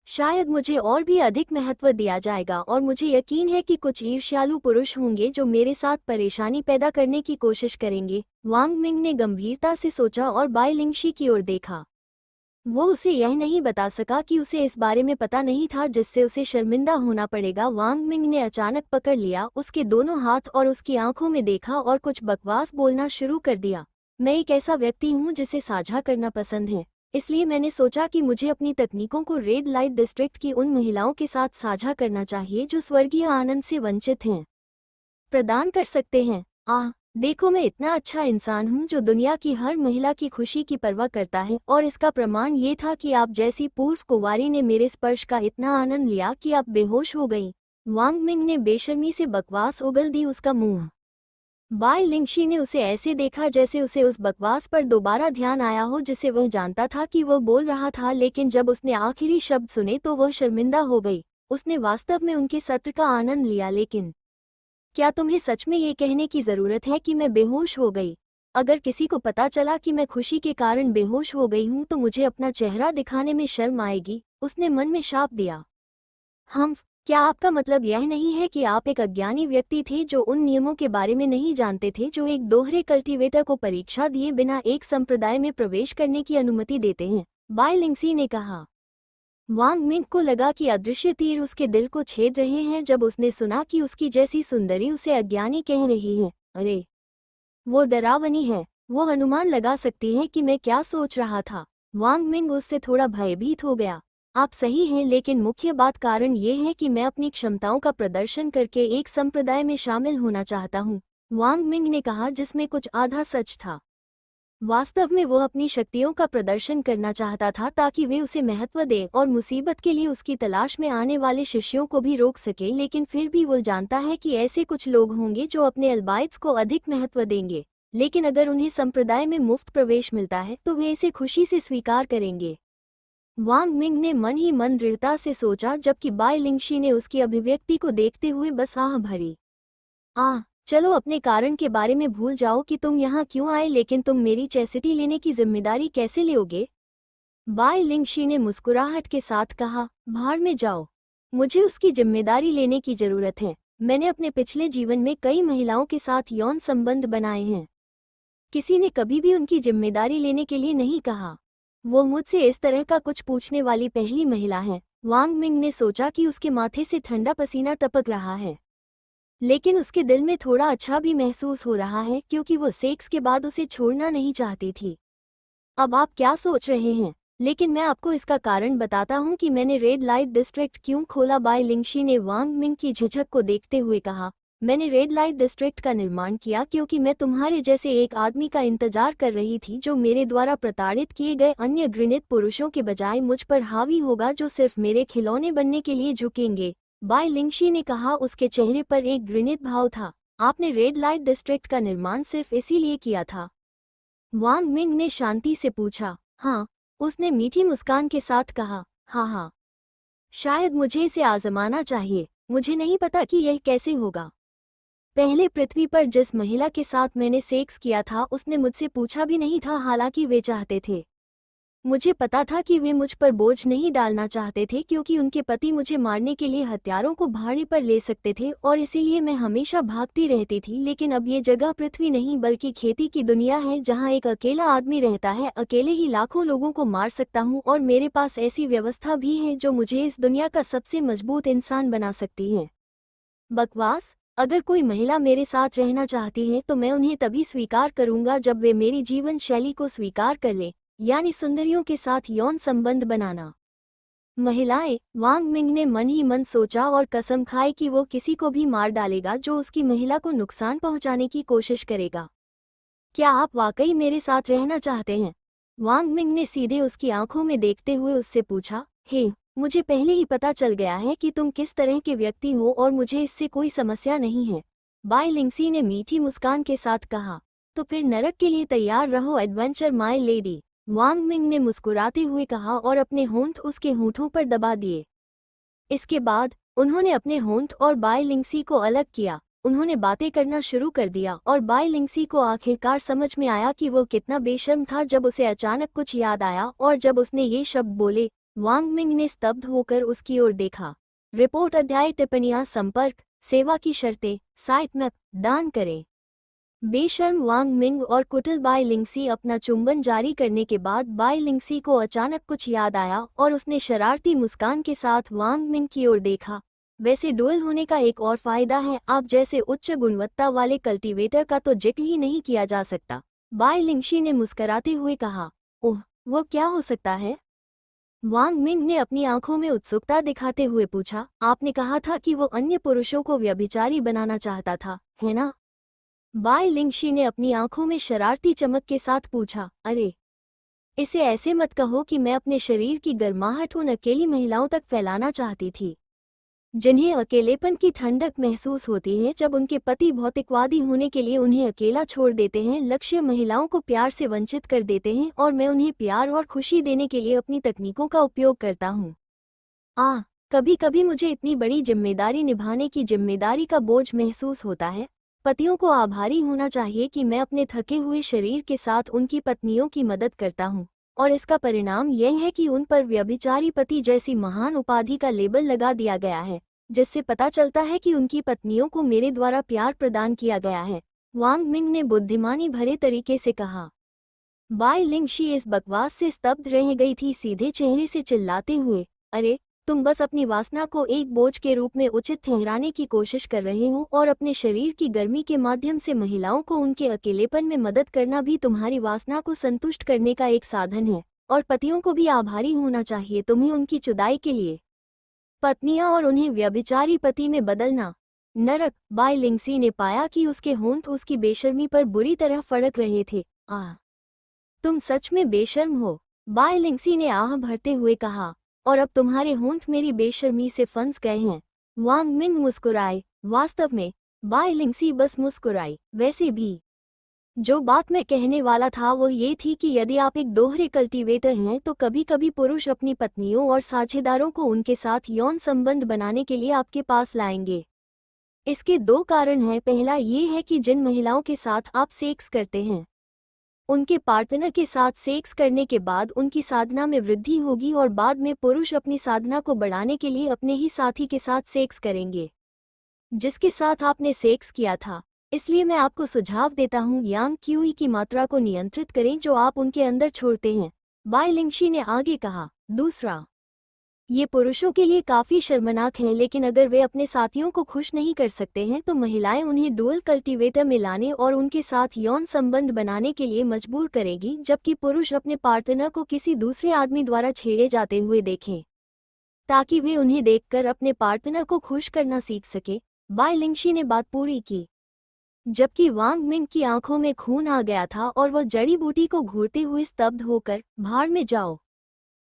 A: शायद मुझे और भी अधिक महत्व दिया जाएगा, और मुझे यकीन है कि कुछ ईर्ष्यालु पुरुष होंगे जो मेरे साथ परेशानी पैदा करने की कोशिश करेंगे। वांग मिंग ने गंभीरता से सोचा और बाई लिंगशी की ओर देखा। वो उसे यह नहीं बता सका कि उसे इस बारे में पता नहीं था, जिससे उसे शर्मिंदा होना पड़ेगा। वांग मिंग ने अचानक पकड़ लिया, उसके दोनों हाथ और उसकी आंखों में देखा और कुछ बकवास बोलना शुरू कर दिया। मैं एक ऐसा व्यक्ति हूँ जिसे साझा करना पसंद है, इसलिए मैंने सोचा कि मुझे अपनी तकनीकों को रेड लाइट डिस्ट्रिक्ट की उन महिलाओं के साथ साझा करना चाहिए जो स्वर्गीय आनंद से वंचित हैं, प्रदान कर सकते हैं। देखो, मैं इतना अच्छा इंसान हूँ जो दुनिया की हर महिला की खुशी की परवाह करता है, और इसका प्रमाण ये था कि आप जैसी पूर्व कुंवारी ने मेरे स्पर्श का इतना आनंद लिया कि आप बेहोश हो गई। वांग मिंग ने बेशर्मी से बकवास उगल दी उसका मुंह। बाई लिंगशी ने उसे ऐसे देखा जैसे उसे उस बकवास पर दोबारा ध्यान आया हो जिसे वह जानता था कि वह बोल रहा था, लेकिन जब उसने आखिरी शब्द सुने तो वह शर्मिंदा हो गई। उसने वास्तव में उनके सत्र का आनंद लिया, लेकिन क्या तुम्हें सच में ये कहने की जरूरत है कि मैं बेहोश हो गई? अगर किसी को पता चला कि मैं खुशी के कारण बेहोश हो गई हूँ तो मुझे अपना चेहरा दिखाने में शर्म आएगी, उसने मन में शाप दिया। क्या आपका मतलब यह नहीं है कि आप एक अज्ञानी व्यक्ति थे जो उन नियमों के बारे में नहीं जानते थे जो एक दोहरे कल्टीवेटर को परीक्षा दिए बिना एक संप्रदाय में प्रवेश करने की अनुमति देते हैं? बाय लिंगसी ने कहा। वांग मिंग को लगा कि अदृश्य तीर उसके दिल को छेद रहे हैं जब उसने सुना कि उसकी जैसी सुंदरी उसे अज्ञानी कह रही है। अरे, वो डरावनी है, वो अनुमान लगा सकती है कि मैं क्या सोच रहा था। वांग मिंग उससे थोड़ा भयभीत हो गया। आप सही हैं, लेकिन मुख्य बात कारण ये है कि मैं अपनी क्षमताओं का प्रदर्शन करके एक संप्रदाय में शामिल होना चाहता हूँ, वांग मिंग ने कहा, जिसमें कुछ आधा सच था। वास्तव में वो अपनी शक्तियों का प्रदर्शन करना चाहता था ताकि वे उसे महत्व दें और मुसीबत के लिए उसकी तलाश में आने वाले शिष्यों को भी रोक सके, लेकिन फिर भी वो जानता है कि ऐसे कुछ लोग होंगे जो अपने अल्बाइट्स को अधिक महत्व देंगे, लेकिन अगर उन्हें संप्रदाय में मुफ्त प्रवेश मिलता है तो वे इसे खुशी से स्वीकार करेंगे। वांग मिंग ने मन ही मन दृढ़ता से सोचा, जबकि बाय लिंगशी ने उसकी अभिव्यक्ति को देखते हुए बस आह भरी। चलो अपने कारण के बारे में भूल जाओ कि तुम यहाँ क्यों आए, लेकिन तुम मेरी चैसिटी लेने की जिम्मेदारी कैसे लोगे? बाय लिंगशी ने मुस्कुराहट के साथ कहा, भाड़ में जाओ, मुझे उसकी जिम्मेदारी लेने की जरूरत है। मैंने अपने पिछले जीवन में कई महिलाओं के साथ यौन संबंध बनाए हैं, किसी ने कभी भी उनकी जिम्मेदारी लेने के लिए नहीं कहा। वो मुझसे इस तरह का कुछ पूछने वाली पहली महिला है। वांग मिंग ने सोचा कि उसके माथे से ठंडा पसीना टपक रहा है, लेकिन उसके दिल में थोड़ा अच्छा भी महसूस हो रहा है क्योंकि वो सेक्स के बाद उसे छोड़ना नहीं चाहती थी। अब आप क्या सोच रहे हैं? लेकिन मैं आपको इसका कारण बताता हूँ कि मैंने रेड लाइट डिस्ट्रिक्ट क्यों खोला। बाय लिंगशी ने वांग मिंग की झिझक को देखते हुए कहा, मैंने रेड लाइट डिस्ट्रिक्ट का निर्माण किया क्योंकि मैं तुम्हारे जैसे एक आदमी का इंतजार कर रही थी जो मेरे द्वारा प्रताड़ित किए गए अन्य घृणित पुरुषों के बजाय मुझ पर हावी होगा, जो सिर्फ मेरे खिलौने बनने के लिए झुकेंगे। बाय लिंगशी ने कहा, उसके चेहरे पर एक घृणित भाव था। आपने रेड लाइट डिस्ट्रिक्ट का निर्माण सिर्फ इसीलिए किया था? वांग मिंग ने शांति से पूछा। हाँ, उसने मीठी मुस्कान के साथ कहा। हाँ, शायद मुझे इसे आजमाना चाहिए। मुझे नहीं पता कि यह कैसे होगा। पहले पृथ्वी पर जिस महिला के साथ मैंने सेक्स किया था उसने मुझसे पूछा भी नहीं था, हालांकि वे चाहते थे। मुझे पता था कि वे मुझ पर बोझ नहीं डालना चाहते थे क्योंकि उनके पति मुझे मारने के लिए हथियारों को भाड़े पर ले सकते थे और इसीलिए मैं हमेशा भागती रहती थी। लेकिन अब ये जगह पृथ्वी नहीं बल्कि खेती की दुनिया है जहाँ एक अकेला आदमी रहता है। अकेले ही लाखों लोगों को मार सकता हूँ और मेरे पास ऐसी व्यवस्था भी है जो मुझे इस दुनिया का सबसे मजबूत इंसान बना सकती है। बकवास। अगर कोई महिला मेरे साथ रहना चाहती है तो मैं उन्हें तभी स्वीकार करूंगा जब वे मेरी जीवन शैली को स्वीकार कर लें, यानी सुंदरियों के साथ यौन संबंध बनाना। महिलाएं, वांग मिंग ने मन ही मन सोचा और कसम खाई कि वो किसी को भी मार डालेगा जो उसकी महिला को नुकसान पहुंचाने की कोशिश करेगा। क्या आप वाकई मेरे साथ रहना चाहते हैं? वांग मिंग ने सीधे उसकी आंखों में देखते हुए उससे पूछा। हे, मुझे पहले ही पता चल गया है कि तुम किस तरह के व्यक्ति हो और मुझे इससे कोई समस्या नहीं है, बाय लिंगसी ने मीठी मुस्कान के साथ कहा। तो फिर नरक के लिए तैयार रहो adventure my lady, Wang Ming ने मुस्कुराते हुए कहा और अपने होंठ उसके होंठों पर दबा दिए। इसके बाद उन्होंने अपने होंठ और बाय लिंगसी को अलग किया। उन्होंने बातें करना शुरू कर दिया और बाय लिंगसी को आखिरकार समझ में आया कि वो कितना बेशर्म था जब उसे अचानक कुछ याद आया और जब उसने ये शब्द बोले, वांग मिंग ने स्तब्ध होकर उसकी ओर देखा। रिपोर्ट अध्याय टिप्पणियां संपर्क सेवा की शर्तें साइट मैप दान करें। बेशर्म वांग मिंग और कुटिल बाय लिंगसी अपना चुंबन जारी करने के बाद बाय लिंगसी को अचानक कुछ याद आया और उसने शरारती मुस्कान के साथ वांग मिंग की ओर देखा। वैसे डुअल होने का एक और फायदा है, आप जैसे उच्च गुणवत्ता वाले कल्टीवेटर का तो जिक्र ही नहीं किया जा सकता, बाय लिंगशी ने मुस्कराते हुए कहा। ओह, वो क्या हो सकता है? वांग मिंग ने अपनी आंखों में उत्सुकता दिखाते हुए पूछा। आपने कहा था कि वो अन्य पुरुषों को व्यभिचारी बनाना चाहता था, है ना? बाय लिंगशी ने अपनी आंखों में शरारती चमक के साथ पूछा। अरे, इसे ऐसे मत कहो कि मैं अपने शरीर की गर्माहट उन अकेली महिलाओं तक फैलाना चाहती थी जिन्हें अकेलेपन की ठंडक महसूस होती है जब उनके पति भौतिकवादी होने के लिए उन्हें अकेला छोड़ देते हैं। लक्ष्य महिलाओं को प्यार से वंचित कर देते हैं और मैं उन्हें प्यार और खुशी देने के लिए अपनी तकनीकों का उपयोग करता हूँ। कभी कभी मुझे इतनी बड़ी जिम्मेदारी निभाने की जिम्मेदारी का बोझ महसूस होता है। पतियों को आभारी होना चाहिए कि मैं अपने थके हुए शरीर के साथ उनकी पत्नियों की मदद करता हूँ, और इसका परिणाम यह है कि उन पर व्यभिचारी पति जैसी महान उपाधि का लेबल लगा दिया गया है, जिससे पता चलता है कि उनकी पत्नियों को मेरे द्वारा प्यार प्रदान किया गया है। वांग मिंग ने बुद्धिमानी भरे तरीके से कहा। बाई लिंगशी इस बकवास से स्तब्ध रह गई थी, सीधे चेहरे से चिल्लाते हुए, अरे तुम बस अपनी वासना को एक बोझ के रूप में उचित ठहराने की कोशिश कर रहे हो, और अपने शरीर की गर्मी के माध्यम से महिलाओं को उनके अकेलेपन में मदद करना भी तुम्हारी वासना को संतुष्ट करने का एक साधन है, और पतियों को भी आभारी होना चाहिए तुम्हें उनकी जुदाई के लिए। पत्नियां और उन्हें व्यभिचारी पति में बदलना। नरक। बाई लिंगसी ने पाया कि उसके होंठ उसकी बेशर्मी पर बुरी तरह फड़क रहे थे। तुम सच में बेशर्म हो, बाई लिंगसी ने आह भरते हुए कहा, और अब तुम्हारे होंठ मेरी बेशर्मी से फंस गए हैं। वांग मिंग मुस्कुराए। वास्तव में बाई लिंगसी बस मुस्कुराई। वैसे भी जो बात मैं कहने वाला था वो ये थी कि यदि आप एक दोहरे कल्टीवेटर हैं तो कभी कभी पुरुष अपनी पत्नियों और साझेदारों को उनके साथ यौन संबंध बनाने के लिए आपके पास लाएंगे। इसके दो कारण हैं। पहला ये है कि जिन महिलाओं के साथ आप सेक्स करते हैं उनके पार्टनर के साथ सेक्स करने के बाद उनकी साधना में वृद्धि होगी, और बाद में पुरुष अपनी साधना को बढ़ाने के लिए अपने ही साथी के साथ सेक्स करेंगे जिसके साथ आपने सेक्स किया था। इसलिए मैं आपको सुझाव देता हूं, यांग क्यूई की मात्रा को नियंत्रित करें जो आप उनके अंदर छोड़ते हैं, बाई लिंगशी ने आगे कहा। दूसरा, ये पुरुषों के लिए काफी शर्मनाक है, लेकिन अगर वे अपने साथियों को खुश नहीं कर सकते हैं तो महिलाएं उन्हें डुअल कल्टीवेटर में लाने और उनके साथ यौन संबंध बनाने के लिए मजबूर करेगी, जबकि पुरुष अपने पार्टनर को किसी दूसरे आदमी द्वारा छेड़े जाते हुए देखें ताकि वे उन्हें देखकर अपने पार्टनर को खुश करना सीख सके। बाई लिंगशी ने बात पूरी की, जबकि वांग मिंग की आंखों में खून आ गया था और वह जड़ी बूटी को घूरते हुए स्तब्ध होकर, भाड़ में जाओ,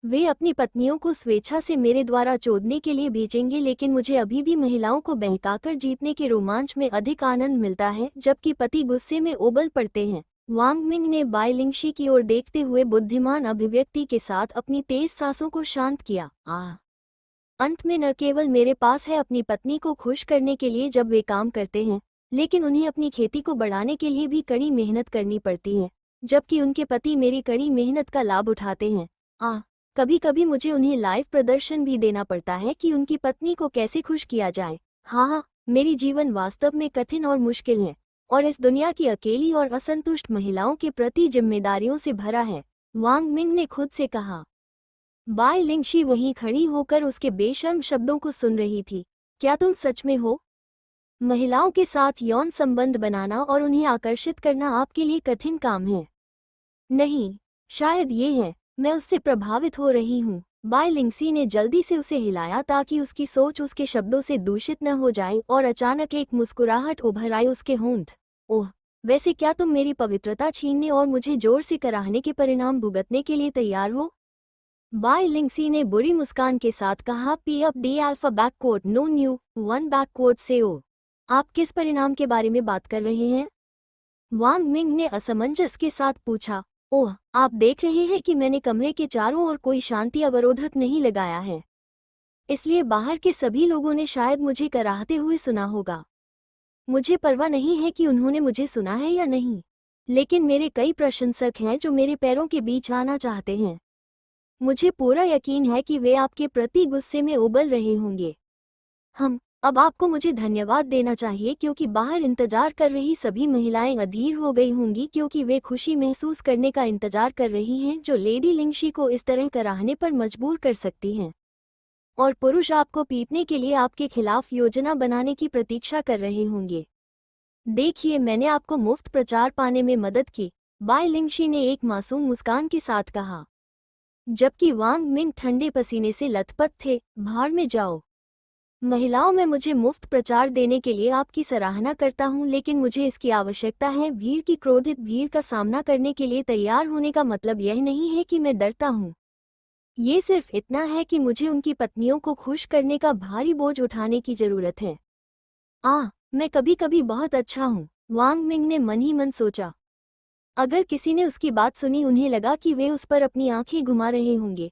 A: वे अपनी पत्नियों को स्वेच्छा से मेरे द्वारा चोदने के लिए भेजेंगे, लेकिन मुझे अभी भी महिलाओं को बहकाकर जीतने के रोमांच में अधिक आनंद मिलता है, जबकि पति गुस्से में उबल पड़ते हैं। वांग मिंग ने बाई लिंगशी की ओर देखते हुए बुद्धिमान अभिव्यक्ति के साथ अपनी तेज सांसों को शांत किया। अंत में न केवल मेरे पास है अपनी पत्नी को खुश करने के लिए जब वे काम करते हैं, लेकिन उन्हें अपनी खेती को बढ़ाने के लिए भी कड़ी मेहनत करनी पड़ती है, जबकि उनके पति मेरी कड़ी मेहनत का लाभ उठाते हैं। कभी कभी मुझे उन्हें लाइव प्रदर्शन भी देना पड़ता है कि उनकी पत्नी को कैसे खुश किया जाए। मेरी जीवन वास्तव में कठिन और मुश्किल है, और इस दुनिया की अकेली और असंतुष्ट महिलाओं के प्रति जिम्मेदारियों से भरा है, वांग मिंग ने खुद से कहा। बाई लिंगशी वहीं खड़ी होकर उसके बेशर्म शब्दों को सुन रही थी। क्या तुम सच में हो? महिलाओं के साथ यौन संबंध बनाना और उन्हें आकर्षित करना आपके लिए कठिन काम है? नहीं, शायद ये है, मैं उससे प्रभावित हो रही हूँ। बाई लिंगसी ने जल्दी से उसे हिलाया ताकि उसकी सोच उसके शब्दों से दूषित न हो जाए, और अचानक एक मुस्कुराहट उभर आई उसके होंठ। ओह, वैसे क्या तुम मेरी पवित्रता छीनने और मुझे जोर से कराहने के परिणाम भुगतने के लिए तैयार हो? बाई लिंगसी ने बुरी मुस्कान के साथ कहा। P up D alpha backcoat no new one backcoat से ओ। आप किस परिणाम के बारे में बात कर रहे हैं? वांग मिंग ने असमंजस के साथ पूछा। ओह, आप देख रहे हैं कि मैंने कमरे के चारों ओर कोई शांति अवरोधक नहीं लगाया है, इसलिए बाहर के सभी लोगों ने शायद मुझे कराहते हुए सुना होगा। मुझे परवाह नहीं है कि उन्होंने मुझे सुना है या नहीं, लेकिन मेरे कई प्रशंसक हैं जो मेरे पैरों के बीच आना चाहते हैं। मुझे पूरा यकीन है कि वे आपके प्रति गुस्से में उबल रहे होंगे। अब आपको मुझे धन्यवाद देना चाहिए, क्योंकि बाहर इंतजार कर रही सभी महिलाएं अधीर हो गई होंगी, क्योंकि वे खुशी महसूस करने का इंतजार कर रही हैं जो लेडी लिंगशी को इस तरह कराहने पर मजबूर कर सकती हैं, और पुरुष आपको पीटने के लिए आपके खिलाफ योजना बनाने की प्रतीक्षा कर रहे होंगे। देखिए, मैंने आपको मुफ्त प्रचार पाने में मदद की, बाई लिंगशी ने एक मासूम मुस्कान के साथ कहा, जबकि वांग मिंग ठंडे पसीने से लथपथ थे। भाड़ में जाओ। महिलाओं में मुझे मुफ्त प्रचार देने के लिए आपकी सराहना करता हूं, लेकिन मुझे इसकी आवश्यकता है। भीड़ की क्रोधित भीड़ का सामना करने के लिए तैयार होने का मतलब यह नहीं है कि मैं डरता हूं। ये सिर्फ इतना है कि मुझे उनकी पत्नियों को खुश करने का भारी बोझ उठाने की जरूरत है। मैं कभी कभी बहुत अच्छा हूँ, वांग मिंग ने मन ही मन सोचा। अगर किसी ने उसकी बात सुनी, उन्हें लगा कि वे उस पर अपनी आंखें घुमा रहे होंगे।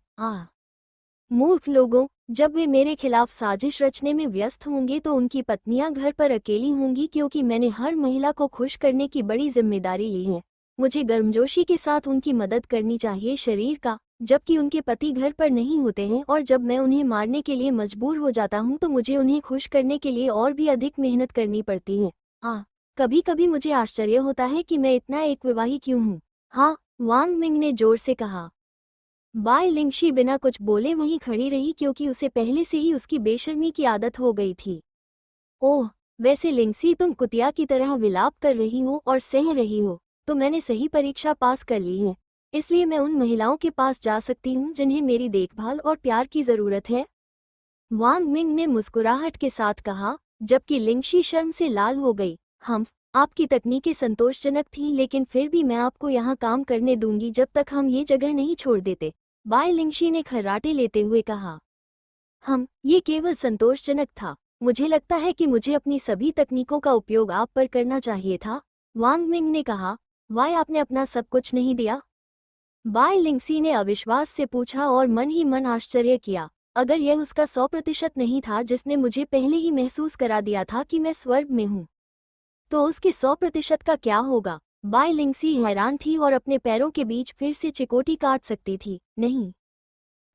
A: मूर्ख लोगों, जब वे मेरे खिलाफ साजिश रचने में व्यस्त होंगे तो उनकी पत्नियां घर पर अकेली होंगी, क्योंकि मैंने हर महिला को खुश करने की बड़ी जिम्मेदारी ली है। मुझे गर्मजोशी के साथ उनकी मदद करनी चाहिए शरीर का, जबकि उनके पति घर पर नहीं होते हैं, और जब मैं उन्हें मारने के लिए मजबूर हो जाता हूं तो मुझे उन्हें खुश करने के लिए और भी अधिक मेहनत करनी पड़ती है। कभी कभी मुझे आश्चर्य होता है कि मैं इतना एक विवाही क्यों हूँ। हाँ, वांग मिंग ने जोर से कहा। बाई लिंगशी बिना कुछ बोले वहीं खड़ी रही, क्योंकि उसे पहले से ही उसकी बेशर्मी की आदत हो गई थी। ओह, वैसे लिंगसी, तुम कुतिया की तरह विलाप कर रही हो और सह रही हो, तो मैंने सही परीक्षा पास कर ली है, इसलिए मैं उन महिलाओं के पास जा सकती हूँ जिन्हें मेरी देखभाल और प्यार की जरूरत है। वांग मिंग ने मुस्कुराहट के साथ कहा, जबकि लिंगशी शर्म से लाल हो गई। हम आपकी तकनीकें संतोषजनक थीं, लेकिन फिर भी मैं आपको यहाँ काम करने दूंगी जब तक हम ये जगह नहीं छोड़ देते, बाई लिंगशी ने खर्राटे लेते हुए कहा। ये केवल संतोषजनक था। मुझे लगता है कि मुझे अपनी सभी तकनीकों का उपयोग आप पर करना चाहिए था, वांग मिंग ने कहा। वाई, आपने अपना सब कुछ नहीं दिया? बाई लिंगसी ने अविश्वास से पूछा और मन ही मन आश्चर्य किया। अगर यह उसका 100% नहीं था जिसने मुझे पहले ही महसूस करा दिया था कि मैं स्वर्ग में हूँ, तो उसके 100% का क्या होगा? बाई लिंगसी हैरान थी और अपने पैरों के बीच फिर से चिकोटी काट सकती थी। नहीं,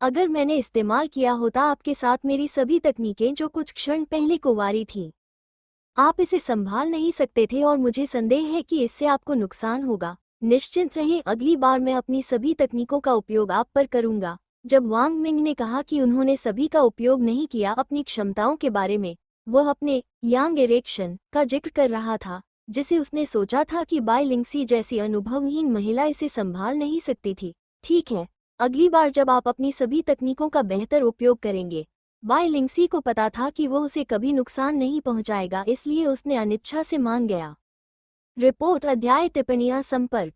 A: अगर मैंने इस्तेमाल किया होता आपके साथ मेरी सभी तकनीकें जो कुछ क्षण पहले कुंवारी थी, आप इसे संभाल नहीं सकते थे, और मुझे संदेह है कि इससे आपको नुकसान होगा। निश्चिंत रहें, अगली बार मैं अपनी सभी तकनीकों का उपयोग आप पर करूंगा। जब वांग मिंग ने कहा कि उन्होंने सभी का उपयोग नहीं किया अपनी क्षमताओं के बारे में, वह अपने यांग इरेक्शन का जिक्र कर रहा था, जिसे उसने सोचा था कि बाई लिंगसी जैसी अनुभवहीन महिला इसे संभाल नहीं सकती थी। ठीक है, अगली बार जब आप अपनी सभी तकनीकों का बेहतर उपयोग करेंगे। बाई लिंगसी को पता था कि वो उसे कभी नुकसान नहीं पहुंचाएगा, इसलिए उसने अनिच्छा से मान गया। रिपोर्ट, अध्याय, टिप्पणियां, संपर्क।